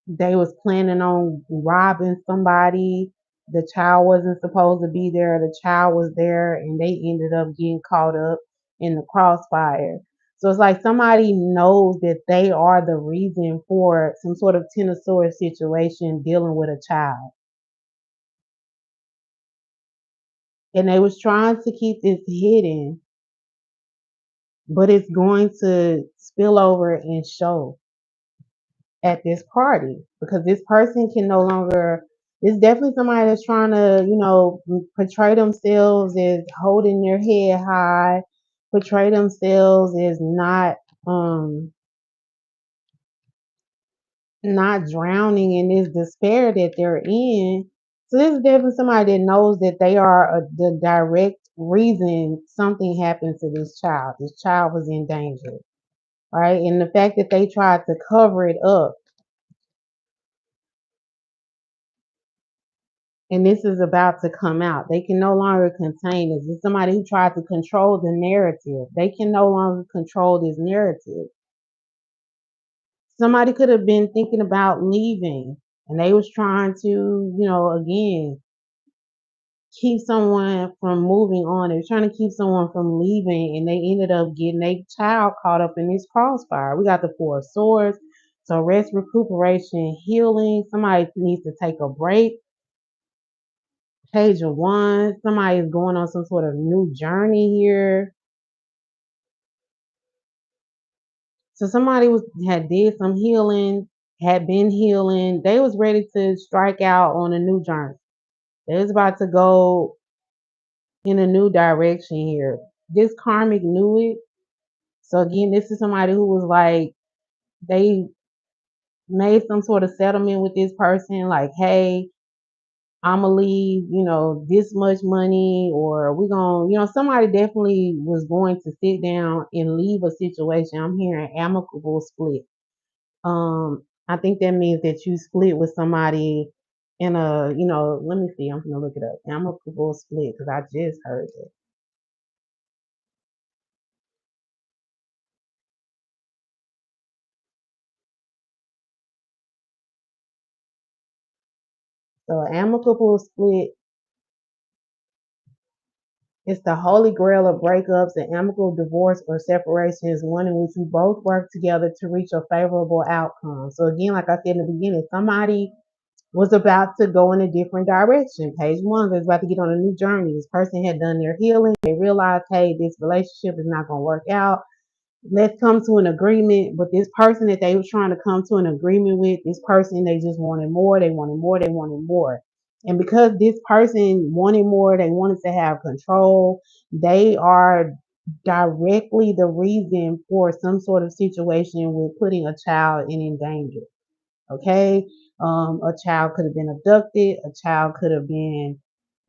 Speaker 1: they was planning on robbing somebody. The child wasn't supposed to be there. The child was there and they ended up getting caught up in the crossfire. So it's like somebody knows that they are the reason for some sort of Ten of Swords situation dealing with a child. And they was trying to keep this hidden, but it's going to spill over and show at this party because this person can no longer. It's definitely somebody that's trying to, portray themselves as holding their head high, portray themselves as um not drowning in this despair that they're in. So this is definitely somebody that knows that they are the direct reason something happened to this child. This child was in danger, right? And the fact that they tried to cover it up, and this is about to come out. They can no longer contain this. It's somebody who tried to control the narrative. They can no longer control this narrative. Somebody could have been thinking about leaving, and they was trying to, again, keep someone from moving on. They're trying to keep someone from leaving, and they ended up getting a child caught up in this crossfire. We got the Four of Swords. So rest, recuperation, healing. Somebody needs to take a break. Page of Wands. Somebody is going on some sort of new journey here. So somebody had did some healing, had been healing. They was ready to strike out on a new journey. They was about to go in a new direction here. This karmic knew it. So again, this is somebody who was like, they made some sort of settlement with this person, like, hey, I'ma leave, this much money, or we're gonna, somebody definitely was going to sit down and leave a situation. I'm hearing amicable split. I think that means that you split with somebody in a, let me see, I'm gonna look it up. Amicable split, because I just heard it. So amicable split is the holy grail of breakups. An amicable divorce or separation is one in which you both work together to reach a favorable outcome. So again, like I said in the beginning, somebody was about to go in a different direction. Page one was about to get on a new journey. This person had done their healing. They realized, hey, this relationship is not going to work out. Let's come to an agreement. But this person that they were trying to come to an agreement with, this person, they just wanted more. They wanted more. They wanted more. And because this person wanted more, they wanted to have control. They are directly the reason for some sort of situation with putting a child in danger. Okay. A child could have been abducted. A child could have been,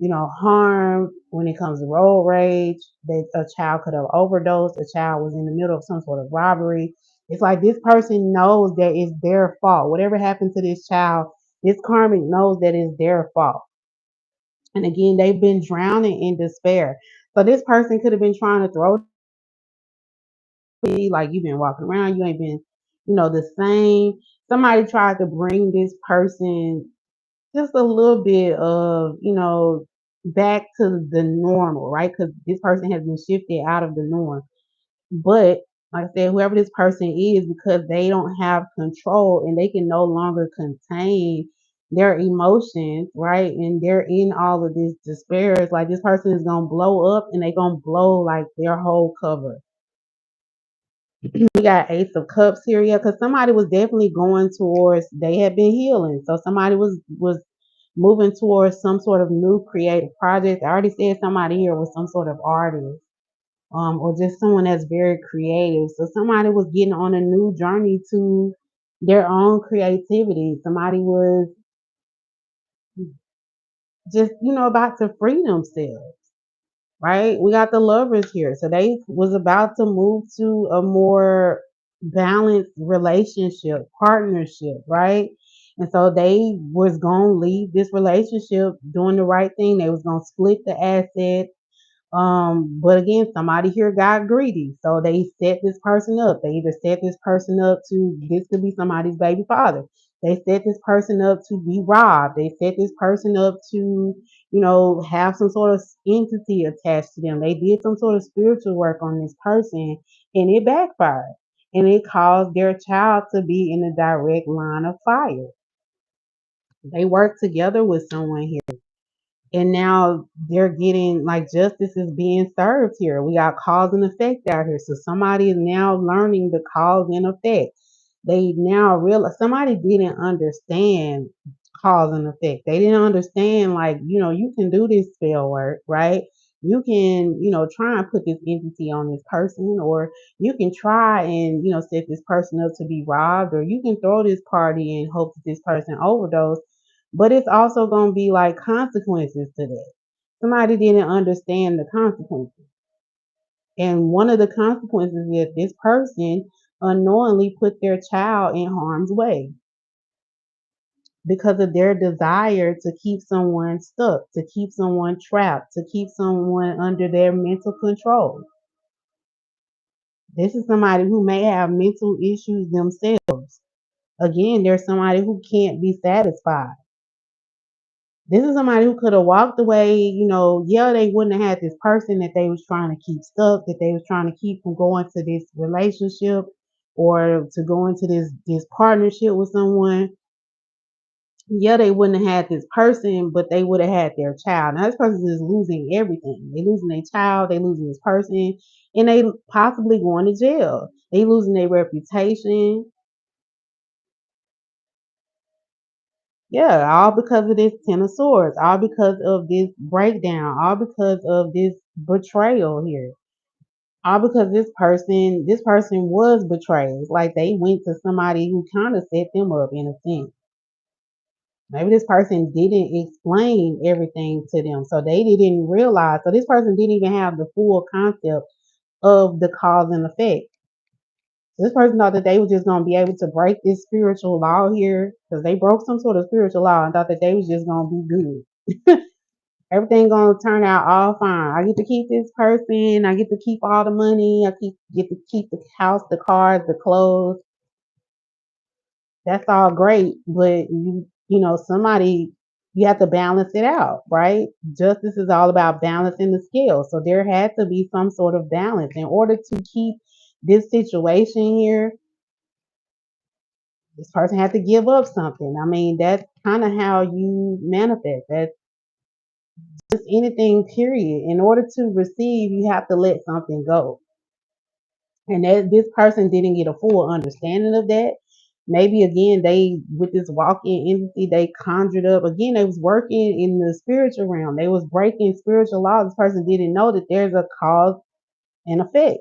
Speaker 1: harmed when it comes to road rage. That a child could have overdosed. A child was in the middle of some sort of robbery. It's like this person knows that it's their fault. Whatever happened to this child, this karmic knows that it's their fault. And again, they've been drowning in despair. So this person could have been trying to throw me like you've been walking around, you ain't been, the same. Somebody tried to bring this person just a little bit of, back to the normal, right? Because this person has been shifted out of the norm. But like I said, whoever this person is, because they don't have control and they can no longer contain their emotions, right? And they're in all of this despair. It's like this person is gonna blow up and they gonna blow like their whole cover. We got Ace of Cups here, yeah, because somebody was definitely going towards. They had been healing, so somebody was moving towards some sort of new creative project. I already said somebody here was some sort of artist, or just someone that's very creative. So somebody was getting on a new journey to their own creativity. Somebody was just, about to free themselves. Right? We got the lovers here. So they was about to move to a more balanced relationship, partnership, right? And so they was gonna leave this relationship doing the right thing. They was gonna split the assets. But again, somebody here got greedy. So they set this person up. They either set this person up to, this could be somebody's baby father. They set this person up to be robbed. They set this person up to, have some sort of entity attached to them. They did some sort of spiritual work on this person and it backfired. And it caused their child to be in a direct line of fire. They worked together with someone here and now they're getting like justice is being served here. We got cause and effect out here. So somebody is now learning the cause and effect. They now realize somebody didn't understand cause and effect. They didn't understand like, you can do this spell work, right? You can, try and put this entity on this person, or you can try and, set this person up to be robbed, or you can throw this party and hope that this person overdose, but it's also going to be like consequences to that. Somebody didn't understand the consequences. And one of the consequences is this person unknowingly put their child in harm's way because of their desire to keep someone stuck, to keep someone trapped, to keep someone under their mental control. This is somebody who may have mental issues themselves. Again, there's somebody who can't be satisfied. This is somebody who could have walked away, yeah, they wouldn't have had this person that they was trying to keep stuck, that they was trying to keep from going to this relationship or to go into this partnership with someone. Yeah, they wouldn't have had this person, but they would have had their child. Now this person is losing everything. They losing their child, they losing this person, and they possibly going to jail. They losing their reputation. Yeah, all because of this Ten of Swords, all because of this breakdown, all because of this betrayal here, all because this person was betrayed. It's like they went to somebody who kind of set them up in a sense. Maybe this person didn't explain everything to them, so they didn't realize. So this person didn't even have the full concept of the cause and effect. This person thought that they were just going to be able to break this spiritual law here because they broke some sort of spiritual law and thought that they was just going to be good. Everything gonna turn out all fine. I get to keep this person. I get to keep all the money. Get to keep the house, the cars, the clothes. That's all great, but somebody, you have to balance it out, right? Justice is all about balancing the scale. So there had to be some sort of balance in order to keep this situation here. This person had to give up something. I mean, that's kind of how you manifest. That's just anything, period. In order to receive, you have to let something go. And that this person didn't get a full understanding of that. Maybe again, they with this walk-in entity, they conjured up again. They was working in the spiritual realm. They was breaking spiritual laws. This person didn't know that there's a cause and effect.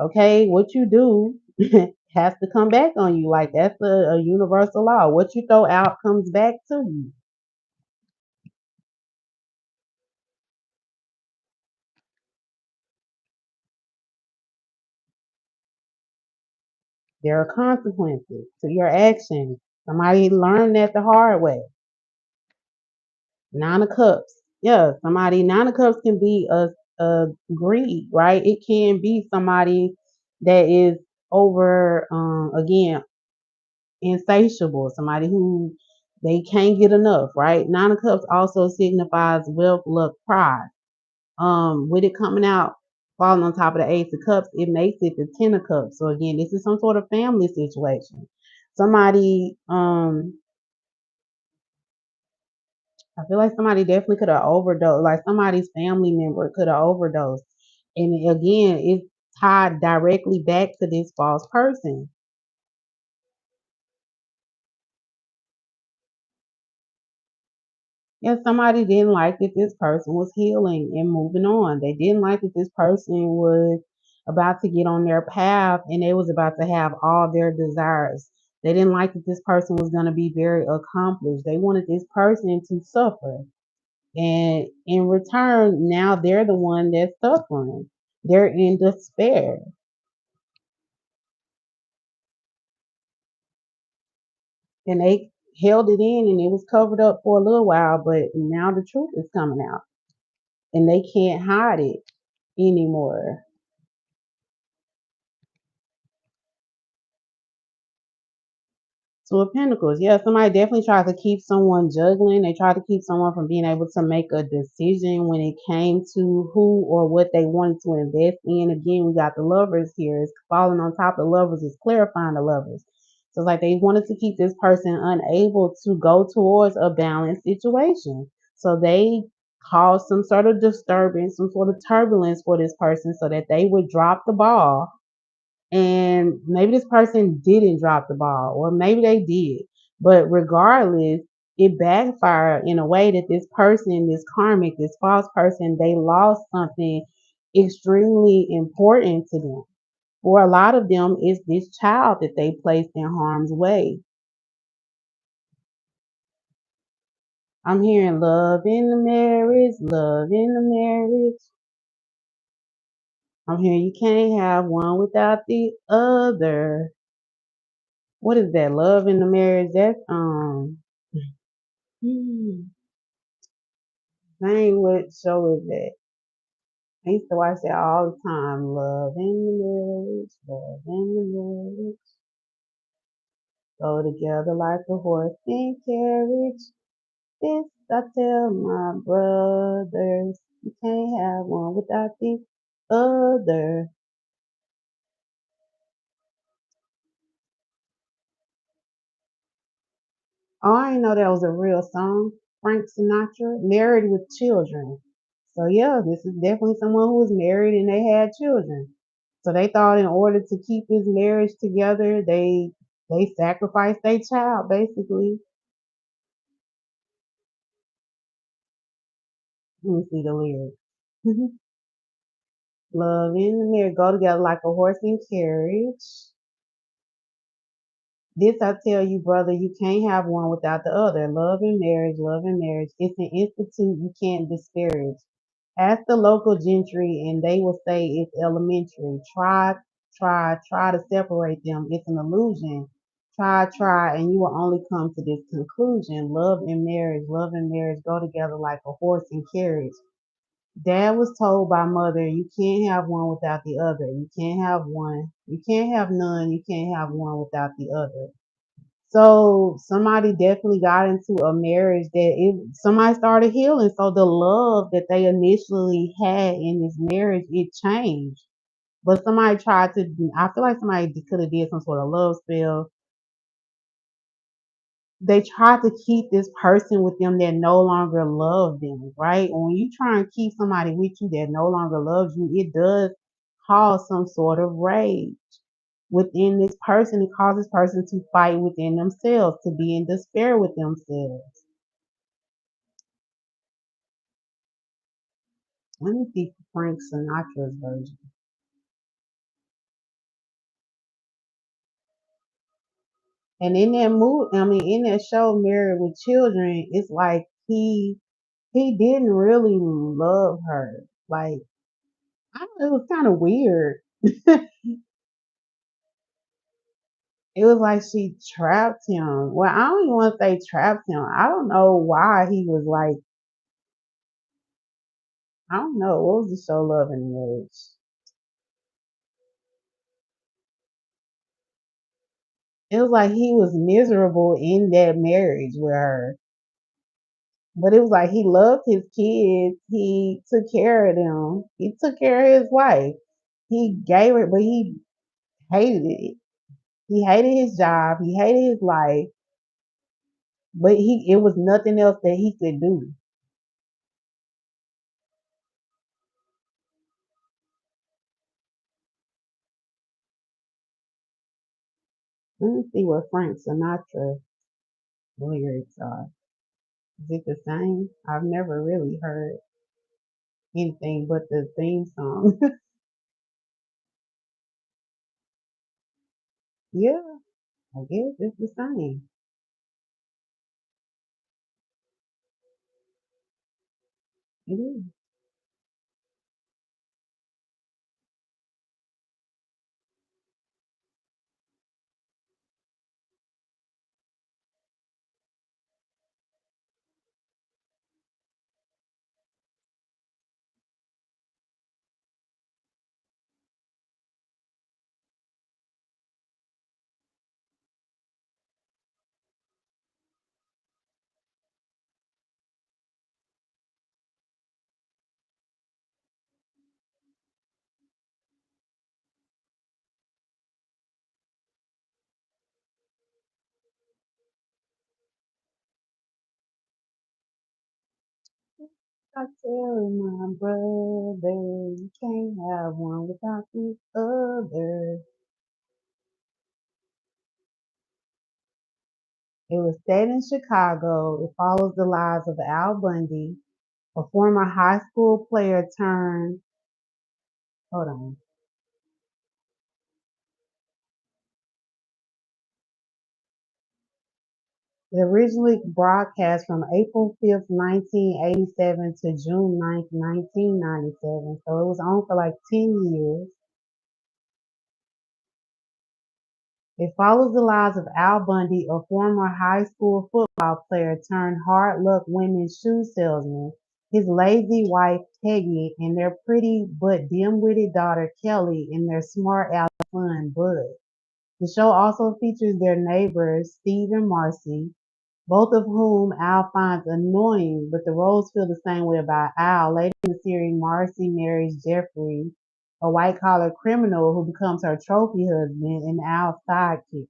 Speaker 1: Okay, what you do has to come back on you. Like that's a universal law. What you throw out comes back to you. There are consequences to your actions. Somebody learned that the hard way. Nine of Cups. Yeah, somebody. Nine of Cups can be a greed, right? It can be somebody that is over, again, insatiable. Somebody who they can't get enough, right? Nine of Cups also signifies wealth, luck, pride. With it coming out, falling on top of the Ace of Cups, it makes it the Ten of Cups. So again, this is some sort of family situation. Somebody, I feel like somebody definitely could have overdosed. Like somebody's family member could have overdosed. And again, it's tied directly back to this false person. And somebody didn't like that this person was healing and moving on. They didn't like that this person was about to get on their path and they was about to have all their desires. They didn't like that this person was going to be very accomplished. They wanted this person to suffer. And in return, now they're the one that's suffering. They're in despair. And they held it in and it was covered up for a little while, but now the truth is coming out and they can't hide it anymore. Two of Pentacles. Yeah, somebody definitely tried to keep someone juggling. They tried to keep someone from being able to make a decision when it came to who or what they wanted to invest in. Again, we got the lovers here. It's falling on top of the lovers, it's clarifying the lovers. So it's like they wanted to keep this person unable to go towards a balanced situation. So they caused some sort of disturbance, some sort of turbulence for this person so that they would drop the ball, and maybe this person didn't drop the ball or maybe they did, but regardless, it backfired in a way that this person, this karmic, this false person, they lost something extremely important to them. For a lot of them, it's this child that they placed in harm's way. I'm hearing love in the marriage, love in the marriage. I'm hearing you can't have one without the other. What is that? Love in the marriage? That's hmm, dang, what show is that? I used to watch that all the time. Love in the marriage, love in the marriage. Go together like a horse and carriage. This I tell my brothers. You can't have one without the other. Oh, I didn't know that was a real song. Frank Sinatra, Married with Children. So yeah, this is definitely someone who was married and they had children. So they thought in order to keep this marriage together, they sacrificed their child basically. Let me see the lyrics. Love in the marriage go together like a horse and carriage. This I tell you, brother, you can't have one without the other. Love and marriage, love and marriage. It's an institute you can't disparage. Ask the local gentry and they will say it's elementary. Try to separate them. It's an illusion. Try, and you will only come to this conclusion. Love and marriage go together like a horse and carriage. Dad was told by mother, you can't have one without the other. You can't have one. You can't have none. You can't have one without the other. So somebody definitely got into a marriage that somebody started healing. So the love that they initially had in this marriage, it changed. But somebody tried to, I feel like somebody could have did some sort of love spell. They tried to keep this person with them that no longer love them, right? When you try and keep somebody with you that no longer loves you, it does cause some sort of rage within this person. It causes person to fight within themselves, to be in despair with themselves. Let me see Frank Sinatra's version. And in that movie, I mean, in that show, Married with Children, it's like he didn't really love her. Like, I don't know, it was kind of weird. It was like she trapped him. Well, I don't even want to say trapped him. I don't know why he was like, I don't know. What was the show Love and Marriage? It was like he was miserable in that marriage with her. But it was like he loved his kids. He took care of them. He took care of his wife. He gave it, but he hated it. He hated his job. He hated his life. But it was nothing else that he could do. Let me see what Frank Sinatra lyrics are. Is it the same? I've never really heard anything but the theme song. Yeah, I guess it's the same. It is. I tell my brother, you can't have one without the other. It was set in Chicago. It follows the lives of Al Bundy, a former high school player turned, hold on. It originally broadcast from April 5th, 1987 to June 9th, 1997. So it was on for like 10 years. It follows the lives of Al Bundy, a former high school football player turned hard luck women's shoe salesman, his lazy wife Peggy, and their pretty but dim-witted daughter Kelly, and their smart aleck son Bud. The show also features their neighbors Steve and Marcy, both of whom Al finds annoying, but the roles feel the same way about Al. Later in the series, Marcy marries Jeffrey, a white collar criminal who becomes her trophy husband and Al's sidekick.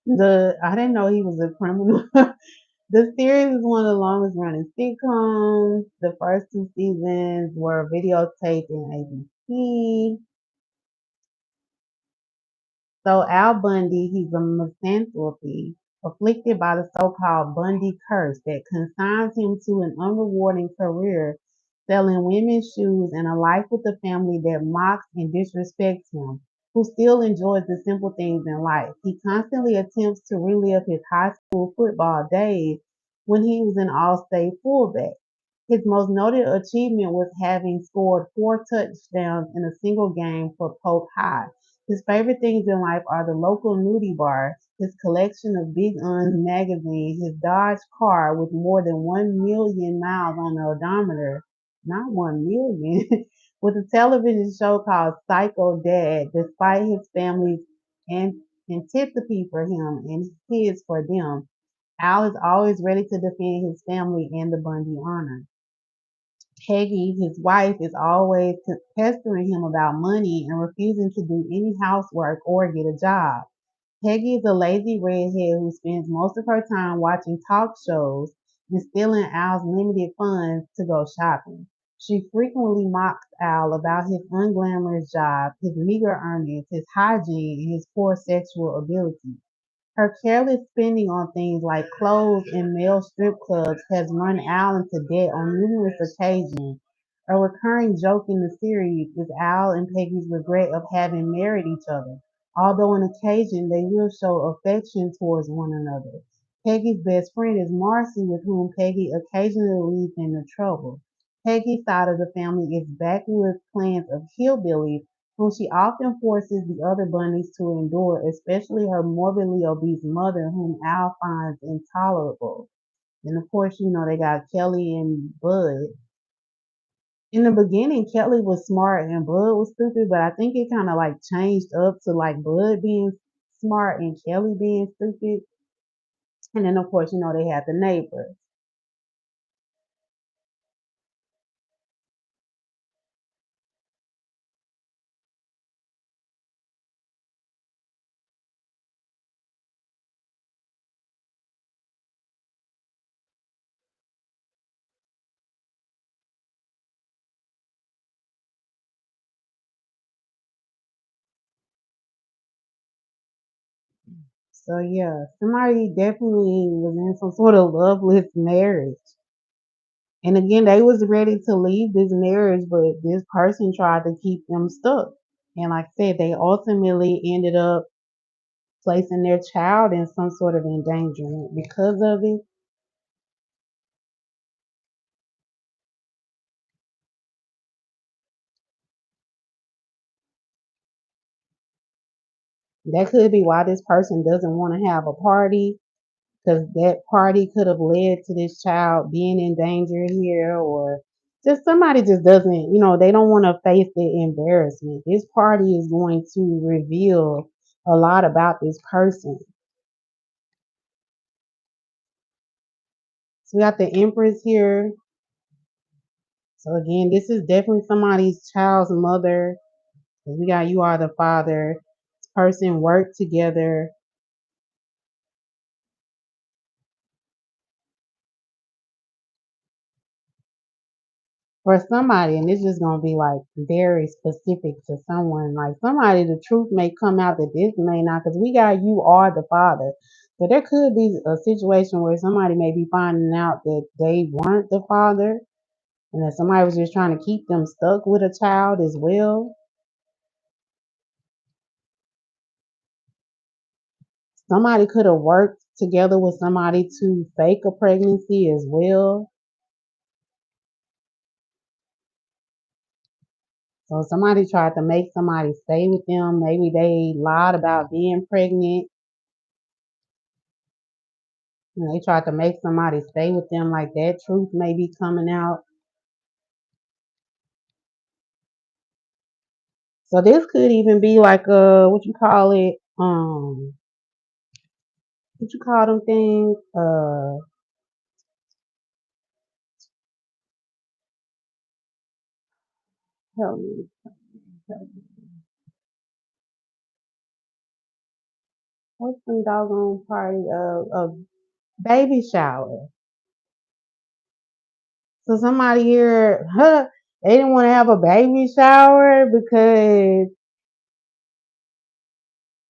Speaker 1: The I didn't know he was a criminal. The series is one of the longest running sitcoms. The first two seasons were videotaped in ABC. So Al Bundy, he's a misanthrope, afflicted by the so-called Bundy curse that consigns him to an unrewarding career selling women's shoes and a life with a family that mocks and disrespects him, who still enjoys the simple things in life. He constantly attempts to relive his high school football days when he was an all-state fullback. His most noted achievement was having scored 4 touchdowns in a single game for Polk High. His favorite things in life are the local nudie bar, his collection of Big Uns magazines, his Dodge car with more than 1 million miles on the odometer, not 1 million, with a television show called Psycho Dad, despite his family's antipathy for him and his kids for them. Al is always ready to defend his family and the Bundy honor. Peggy, his wife, is always pestering him about money and refusing to do any housework or get a job. Peggy is a lazy redhead who spends most of her time watching talk shows and stealing Al's limited funds to go shopping. She frequently mocks Al about his unglamorous job, his meager earnings, his hygiene, and his poor sexual ability. Her careless spending on things like clothes and male strip clubs has run Al into debt on numerous occasions. A recurring joke in the series is Al and Peggy's regret of having married each other. Although on occasion they will show affection towards one another. Peggy's best friend is Marcy, with whom Peggy occasionally leads into trouble. Peggy's side of the family is backwoods clans of hillbillies, whom she often forces the other bunnies to endure, especially her morbidly obese mother, whom Al finds intolerable. And of course, they got Kelly and Bud. In the beginning, Kelly was smart and Bud was stupid, but I think it kind of like changed up to like Bud being smart and Kelly being stupid. And then, of course, they had the neighbor. So, yeah, somebody definitely was in some sort of loveless marriage. And again, they was ready to leave this marriage, but this person tried to keep them stuck. And like I said, they ultimately ended up placing their child in some sort of endangerment because of it. That could be why this person doesn't want to have a party, because that party could have led to this child being in danger here, or just somebody just doesn't, they don't want to face the embarrassment. This party is going to reveal a lot about this person. So we got the Empress here. So again, this is definitely somebody's child's mother. We got you are the father. This person worked together for somebody, and it's just gonna be like very specific to someone. Like somebody, the truth may come out that this may not, because we got you are the father. But there could be a situation where somebody may be finding out that they weren't the father, and that somebody was just trying to keep them stuck with a child as well. Somebody could have worked together with somebody to fake a pregnancy as well. So somebody tried to make somebody stay with them. Maybe they lied about being pregnant. And they tried to make somebody stay with them, like that truth may be coming out. So this could even be like what you call it, what you call them things? Help me, help me. What's some doggone party of a baby shower? So somebody here, they didn't want to have a baby shower because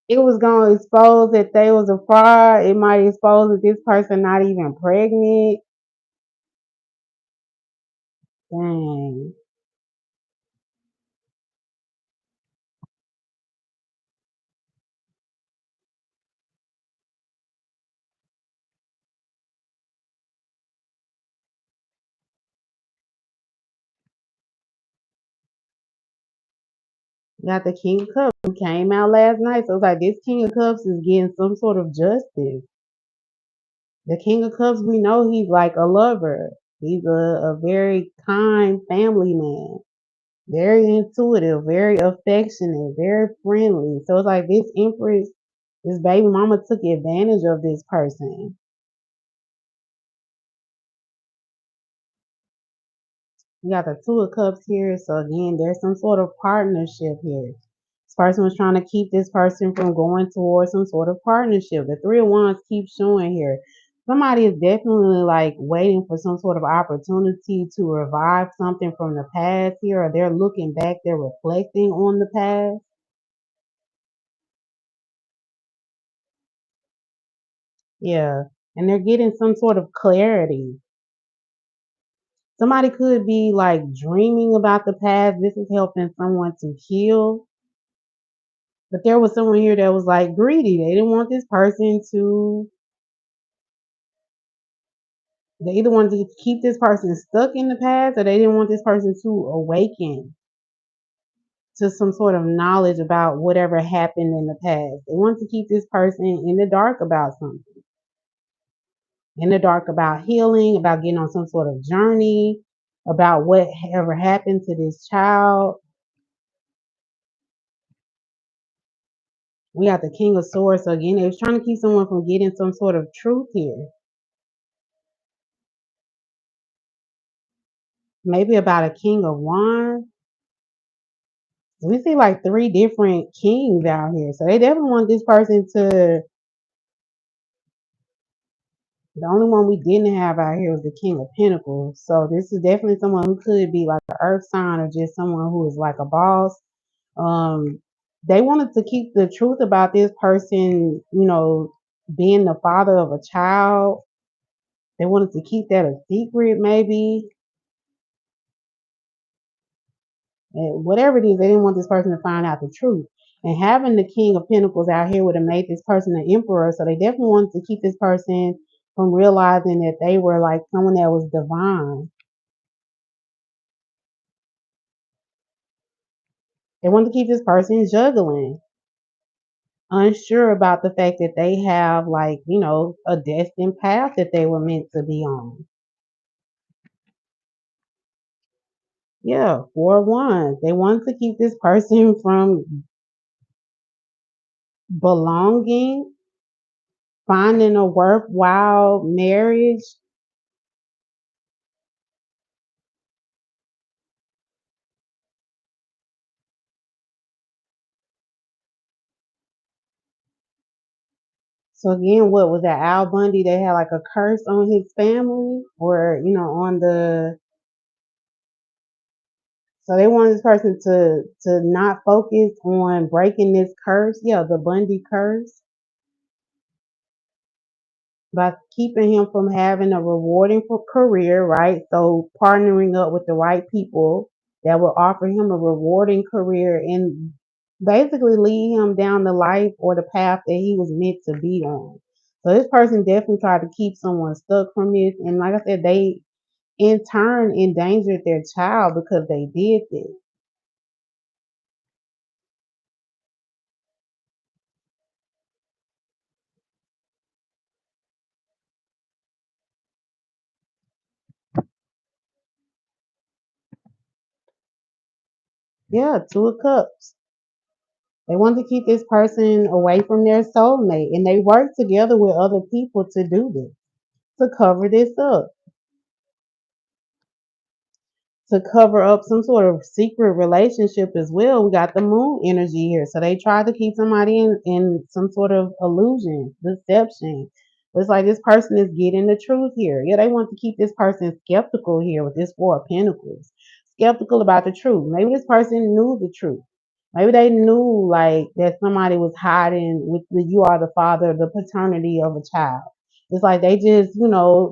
Speaker 1: it was gonna expose that they was a fraud. It might expose that this person not even pregnant. Dang. Got the King of Cups who came out last night. So it's like this King of Cups is getting some sort of justice. The King of Cups, we know he's like a lover. He's a very kind family man. Very intuitive, very affectionate, very friendly. So it's like this Empress, this baby mama took advantage of this person. You got the Two of Cups here. So again, there's some sort of partnership here. This person was trying to keep this person from going towards some sort of partnership. The Three of Wands keeps showing here. Somebody is definitely like waiting for some sort of opportunity to revive something from the past here, or they're looking back, they're reflecting on the past. Yeah. And they're getting some sort of clarity. Somebody could be like dreaming about the past. This is helping someone to heal. But there was someone here that was like greedy. They didn't want this person to, they either wanted to keep this person stuck in the past or they didn't want this person to awaken to some sort of knowledge about whatever happened in the past. They want to keep this person in the dark about something, in the dark about healing, about getting on some sort of journey, about whatever happened to this child. We got the King of Swords. So again, they was trying to keep someone from getting some sort of truth here. Maybe about a King of Wands. We see like three different kings out here. So they definitely want this person to, the only one we didn't have out here was the King of Pentacles. So this is definitely someone who could be like an earth sign or just someone who is like a boss. They wanted to keep the truth about this person, being the father of a child. They wanted to keep that a secret, maybe. And whatever it is, they didn't want this person to find out the truth. And having the King of Pentacles out here would have made this person an emperor. So they definitely wanted to keep this person from realizing that they were like someone that was divine. They wanted to keep this person juggling, unsure about the fact that they have like, a destined path that they were meant to be on. Yeah, Four of Wands. They wanted to keep this person from belonging, finding a worthwhile marriage. So again, what was that? Al Bundy? They had like a curse on his family, or on the. So they wanted this person to not focus on breaking this curse. Yeah, the Bundy curse, by keeping him from having a rewarding career, right? So partnering up with the right people that will offer him a rewarding career and basically lead him down the life or the path that he was meant to be on. So this person definitely tried to keep someone stuck from this. And like I said, they in turn endangered their child because they did this. Yeah, Two of Cups. They wanted to keep this person away from their soulmate, and they worked together with other people to do this, to cover this up, to cover up some sort of secret relationship as well. We got the moon energy here. So they tried to keep somebody in some sort of illusion, deception. It's like this person is getting the truth here. Yeah, they want to keep this person skeptical here with this Four of Pentacles. Skeptical about the truth. Maybe this person knew the truth. Maybe they knew like that somebody was hiding with the you are the father, the paternity of a child. It's like they just,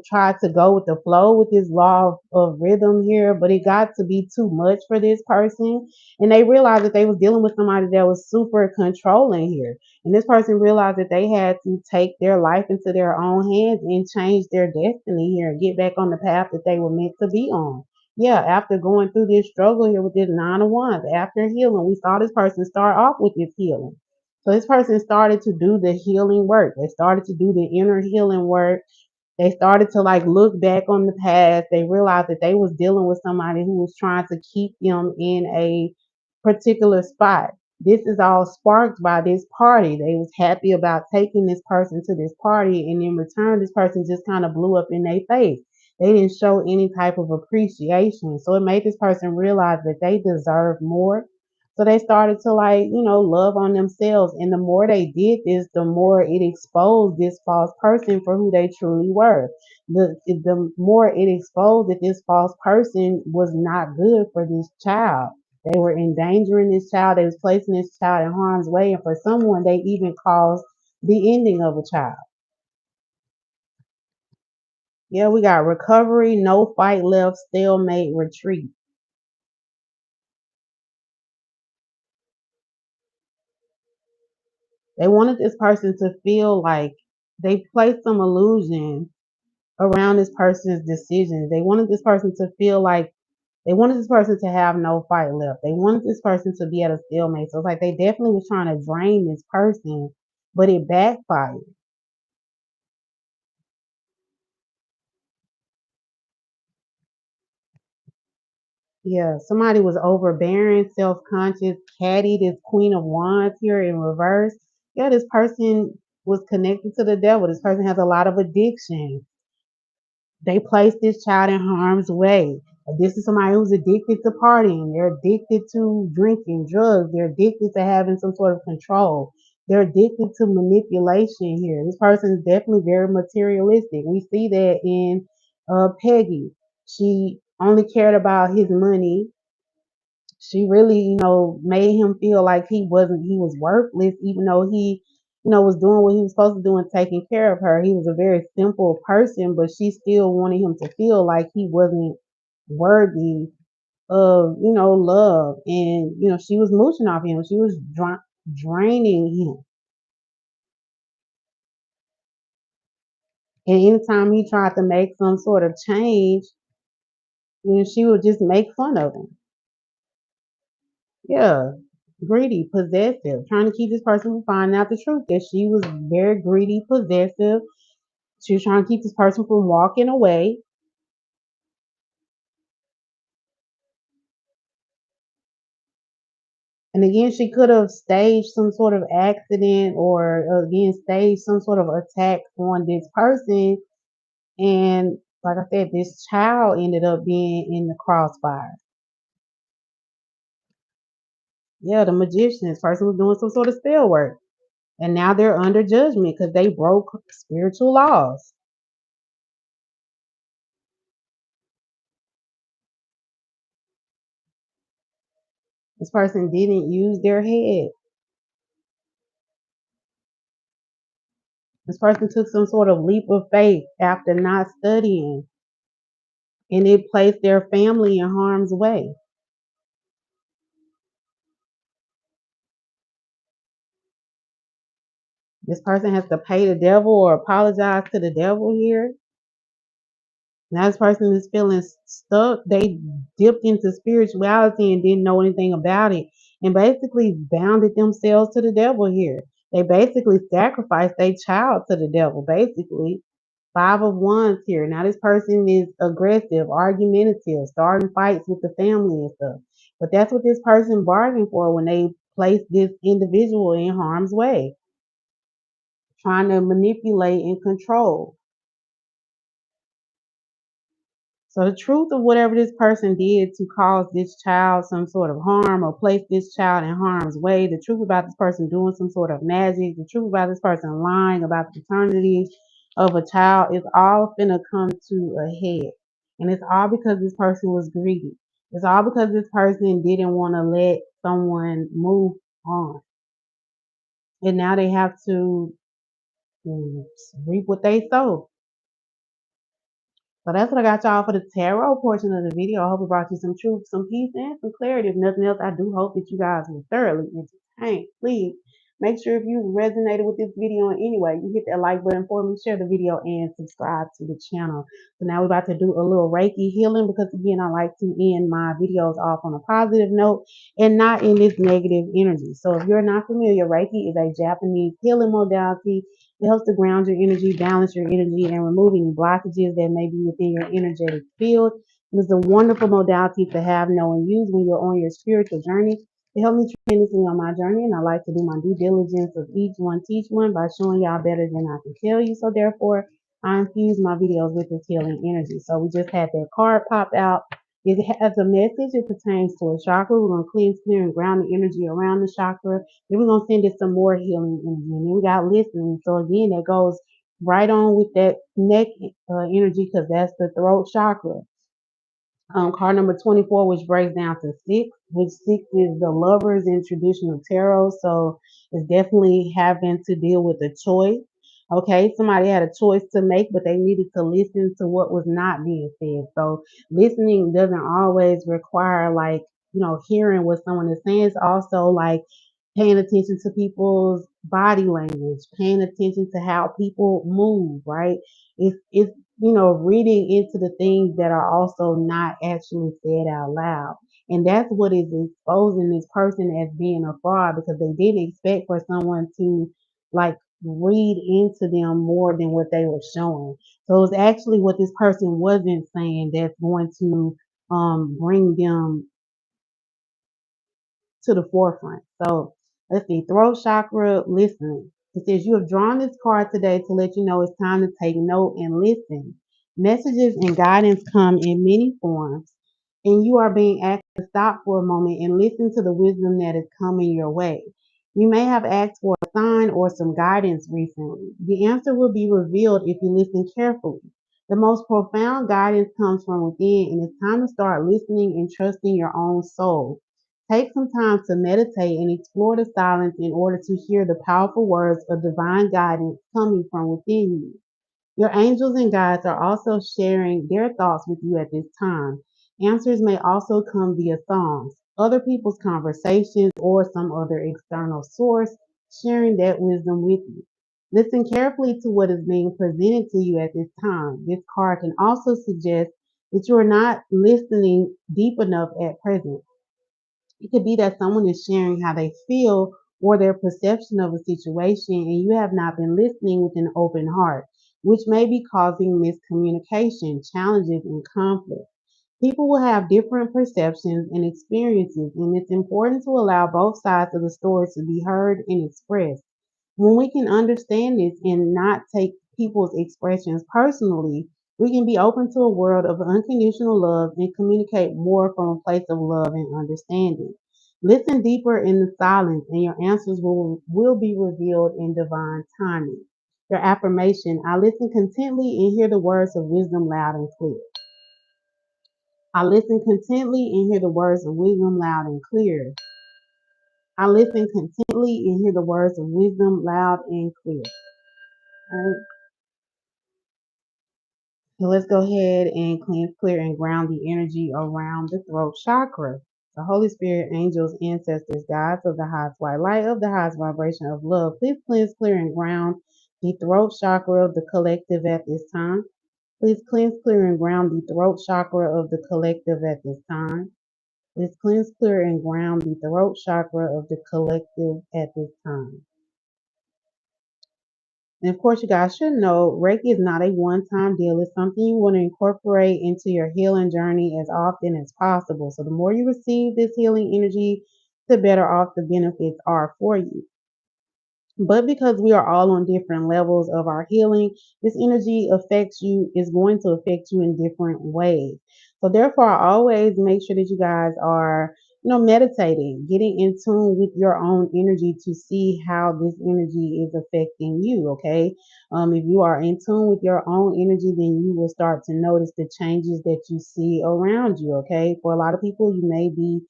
Speaker 1: tried to go with the flow with this law of rhythm here, but it got to be too much for this person. And they realized that they was dealing with somebody that was super controlling here. And this person realized that they had to take their life into their own hands and change their destiny here and get back on the path that they were meant to be on. Yeah, after going through this struggle here with this Nine of Wands, after healing, we saw this person start off with this healing. So this person started to do the healing work. They started to do the inner healing work. They started to like look back on the past. They realized that they was dealing with somebody who was trying to keep them in a particular spot. This is all sparked by this party. They was happy about taking this person to this party, and in return, this person just kind of blew up in their face. They didn't show any type of appreciation. So it made this person realize that they deserve more. So they started to like, love on themselves. And the more they did this, the more it exposed this false person for who they truly were. The more it exposed that this false person was not good for this child. They were endangering this child. They was placing this child in harm's way. And for someone, they even caused the ending of a child. Yeah, we got recovery, no fight left, stalemate, retreat. They wanted this person to feel like they placed some illusion around this person's decisions. They wanted this person to feel like they wanted this person to have no fight left. They wanted this person to be at a stalemate. So it's like they definitely was trying to drain this person, but it backfired. Yeah, somebody was overbearing, self-conscious, catty, this Queen of Wands here in reverse. Yeah, this person was connected to the devil. This person has a lot of addiction. They place this child in harm's way. This is somebody who's addicted to partying. They're addicted to drinking, drugs. They're addicted to having some sort of control. They're addicted to manipulation here. This person is definitely very materialistic. We see that in Peggy. She only cared about his money. She really, made him feel like he was worthless, even though he, was doing what he was supposed to do and taking care of her. He was a very simple person, but she still wanted him to feel like he wasn't worthy of, love. And, she was mooching off him. She was draining him. And anytime he tried to make some sort of change, she would just make fun of him. Yeah, greedy, possessive, trying to keep this person from finding out the truth that she was very greedy, possessive. She was trying to keep this person from walking away. And again, she could have staged some sort of accident or again staged some sort of attack on this person. And like I said, this child ended up being in the crossfire. Yeah, the magician, this person was doing some sort of spell work. And now they're under judgment because they broke spiritual laws. This person didn't use their head. This person took some sort of leap of faith after not studying, and it placed their family in harm's way. This person has to pay the devil or apologize to the devil here. Now this person is feeling stuck. They dipped into spirituality and didn't know anything about it, and basically bounded themselves to the devil here. They basically sacrificed their child to the devil, basically. Five of Wands here. Now this person is aggressive, argumentative, starting fights with the family and stuff. But that's what this person bargained for when they placed this individual in harm's way, trying to manipulate and control. So the truth of whatever this person did to cause this child some sort of harm or place this child in harm's way, the truth about this person doing some sort of magic, the truth about this person lying about the paternity of a child is all finna come to a head. And it's all because this person was greedy. It's all because this person didn't want to let someone move on. And now they have to mm, reap what they sow. So that's what I got y'all for the tarot portion of the video. I hope it brought you some truth, some peace, and some clarity. If nothing else, I do hope that you guys were thoroughly entertained. Please make sure if you resonated with this video in any way, you hit that like button for me, share the video, and subscribe to the channel. So now we're about to do a little Reiki healing because again, I like to end my videos off on a positive note and not in this negative energy. So if you're not familiar, Reiki is a Japanese healing modality. It helps to ground your energy, balance your energy, and remove any blockages that may be within your energetic field. It is a wonderful modality to have, know, and use when you're on your spiritual journey. It helped me tremendously on my journey, and I like to do my due diligence of each one, teach one by showing y'all better than I can tell you. So therefore, I infuse my videos with this healing energy. So we just had that card pop out. It has a message. It pertains to a chakra. We're going to cleanse, clear, and ground the energy around the chakra. Then we're going to send it some more healing energy. And then we got listening. So again, that goes right on with that neck energy because that's the throat chakra. Card number 24, which breaks down to six, which six is the lovers in traditional tarot. So it's definitely having to deal with a choice. Okay, somebody had a choice to make, but they needed to listen to what was not being said. So listening doesn't always require like, hearing what someone is saying. It's also like paying attention to people's body language, paying attention to how people move, right? It's reading into the things that are also not actually said out loud. And that's what is exposing this person as being a fraud because they didn't expect for someone to like read into them more than what they were showing. So it's actually what this person wasn't saying that's going to bring them to the forefront. So let's see, throat chakra, listening. It says you have drawn this card today to let you know it's time to take note and listen. Messages and guidance come in many forms, and you are being asked to stop for a moment and listen to the wisdom that is coming your way. You may have asked for a sign or some guidance recently. The answer will be revealed if you listen carefully. The most profound guidance comes from within, and it's time to start listening and trusting your own soul. Take some time to meditate and explore the silence in order to hear the powerful words of divine guidance coming from within you. Your angels and guides are also sharing their thoughts with you at this time. Answers may also come via songs, other people's conversations, or some other external source sharing that wisdom with you. Listen carefully to what is being presented to you at this time. This card can also suggest that you are not listening deep enough at present. It could be that someone is sharing how they feel or their perception of a situation, and you have not been listening with an open heart, which may be causing miscommunication, challenges, and conflict. People will have different perceptions and experiences, and it's important to allow both sides of the story to be heard and expressed. When we can understand this and not take people's expressions personally, we can be open to a world of unconditional love and communicate more from a place of love and understanding. Listen deeper in the silence, and your answers will be revealed in divine timing. Your affirmation: I listen intently and hear the words of wisdom loud and clear. I listen intently and hear the words of wisdom loud and clear. I listen intently and hear the words of wisdom loud and clear. All right. So let's go ahead and cleanse, clear, and ground the energy around the throat chakra. The Holy Spirit, angels, ancestors, guides of the highest white light of the highest vibration of love, please cleanse, clear, and ground the throat chakra of the collective at this time. Please cleanse, clear, and ground the throat chakra of the collective at this time. Please cleanse, clear, and ground the throat chakra of the collective at this time. And of course, you guys should know Reiki is not a one time deal. It's something you want to incorporate into your healing journey as often as possible. So, the more you receive this healing energy, the better off the benefits are for you. But because we are all on different levels of our healing, this energy affects you, is going to affect you in different ways. So therefore, I always make sure that you guys are, meditating, getting in tune with your own energy to see how this energy is affecting you. Okay. If you are in tune with your own energy, then you will start to notice the changes that you see around you. Okay. For a lot of people, you may be,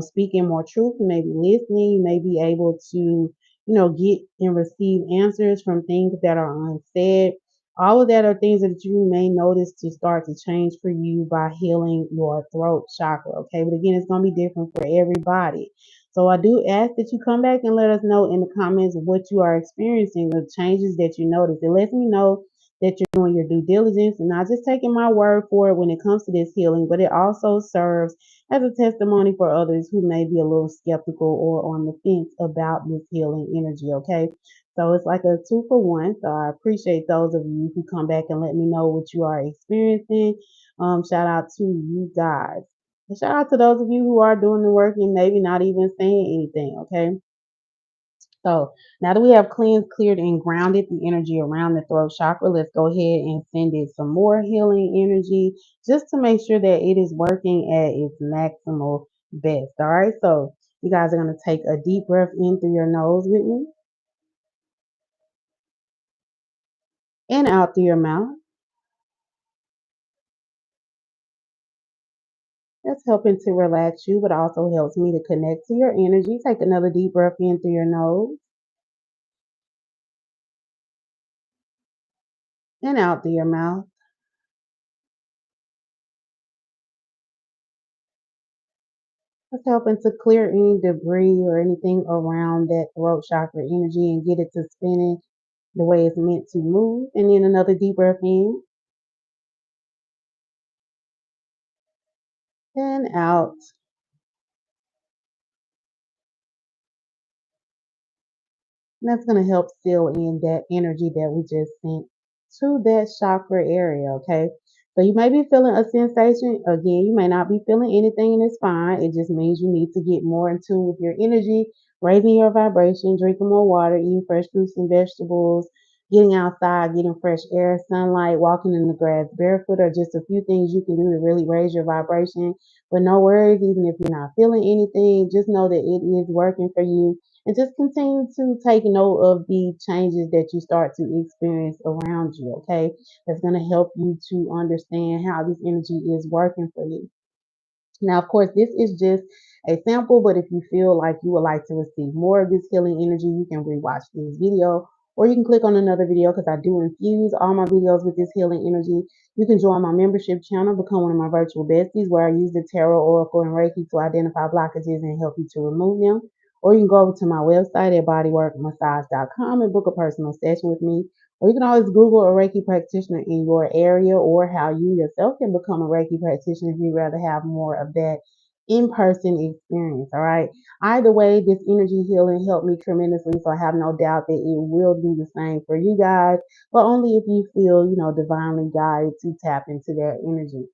Speaker 1: speaking more truth, you may be listening, you may be able to get and receive answers from things that are unsaid. All of that are things that you may notice to start to change for you by healing your throat chakra. Okay. But again, it's going to be different for everybody. So I do ask that you come back and let us know in the comments what you are experiencing, the changes that you notice. It lets me know that you're doing your due diligence and not just taking my word for it when it comes to this healing, but it also serves as a testimony for others who may be a little skeptical or on the fence about this healing energy. Okay. So it's like a two for one. So I appreciate those of you who come back and let me know what you are experiencing. Shout out to you guys. And shout out to those of you who are doing the work and maybe not even saying anything. Okay. So now that we have cleansed, cleared, and grounded the energy around the throat chakra, let's go ahead and send it some more healing energy just to make sure that it is working at its maximal best. All right. So you guys are going to take a deep breath in through your nose with me and out through your mouth. That's helping to relax you, but also helps me to connect to your energy. Take another deep breath in through your nose and out through your mouth. It's helping to clear any debris or anything around that throat chakra energy and get it to spinning the way it's meant to move. And then another deep breath in and out. And that's going to help seal in that energy that we just sent to that chakra area, okay? So you may be feeling a sensation. Again, you may not be feeling anything and it's fine. It just means you need to get more in tune with your energy, raising your vibration, drinking more water, eating fresh fruits and vegetables, getting outside, getting fresh air, sunlight, walking in the grass barefoot are just a few things you can do to really raise your vibration. But no worries, even if you're not feeling anything, just know that it is working for you and just continue to take note of the changes that you start to experience around you, okay? That's going to help you to understand how this energy is working for you. Now, of course, this is just a sample, but if you feel like you would like to receive more of this healing energy, you can rewatch this video or you can click on another video because I do infuse all my videos with this healing energy. You can join my membership channel, become one of my virtual besties where I use the tarot, oracle, and Reiki to identify blockages and help you to remove them. Or you can go over to my website at bodyworkmassage.com and book a personal session with me. Or you can always Google a Reiki practitioner in your area or how you yourself can become a Reiki practitioner if you'd rather have more of that in person experience. All right. Either way, this energy healing helped me tremendously. So I have no doubt that it will do the same for you guys, but only if you feel, divinely guided to tap into that energy.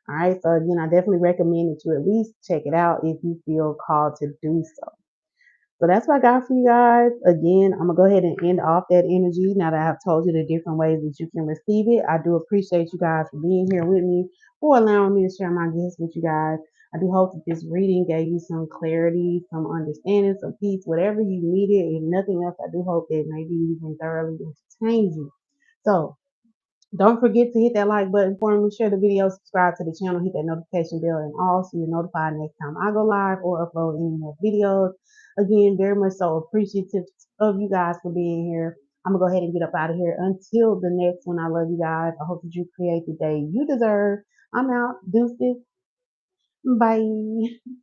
Speaker 1: All right. So again, I definitely recommend that you at least check it out if you feel called to do so. So that's what I got for you guys. Again, I'm gonna go ahead and end off that energy now that I have told you the different ways that you can receive it. I do appreciate you guys for being here with me, for allowing me to share my gifts with you guys. I do hope that this reading gave you some clarity, some understanding, some peace, whatever you needed. If nothing else, I do hope that maybe even thoroughly entertained you. So don't forget to hit that like button for me, share the video, subscribe to the channel, hit that notification bell and all so you're notified next time I go live or upload any more videos. Again, very much so appreciative of you guys for being here. I'm gonna go ahead and get up out of here. Until the next one, I love you guys. I hope that you create the day you deserve. I'm out. Deuces. Bye.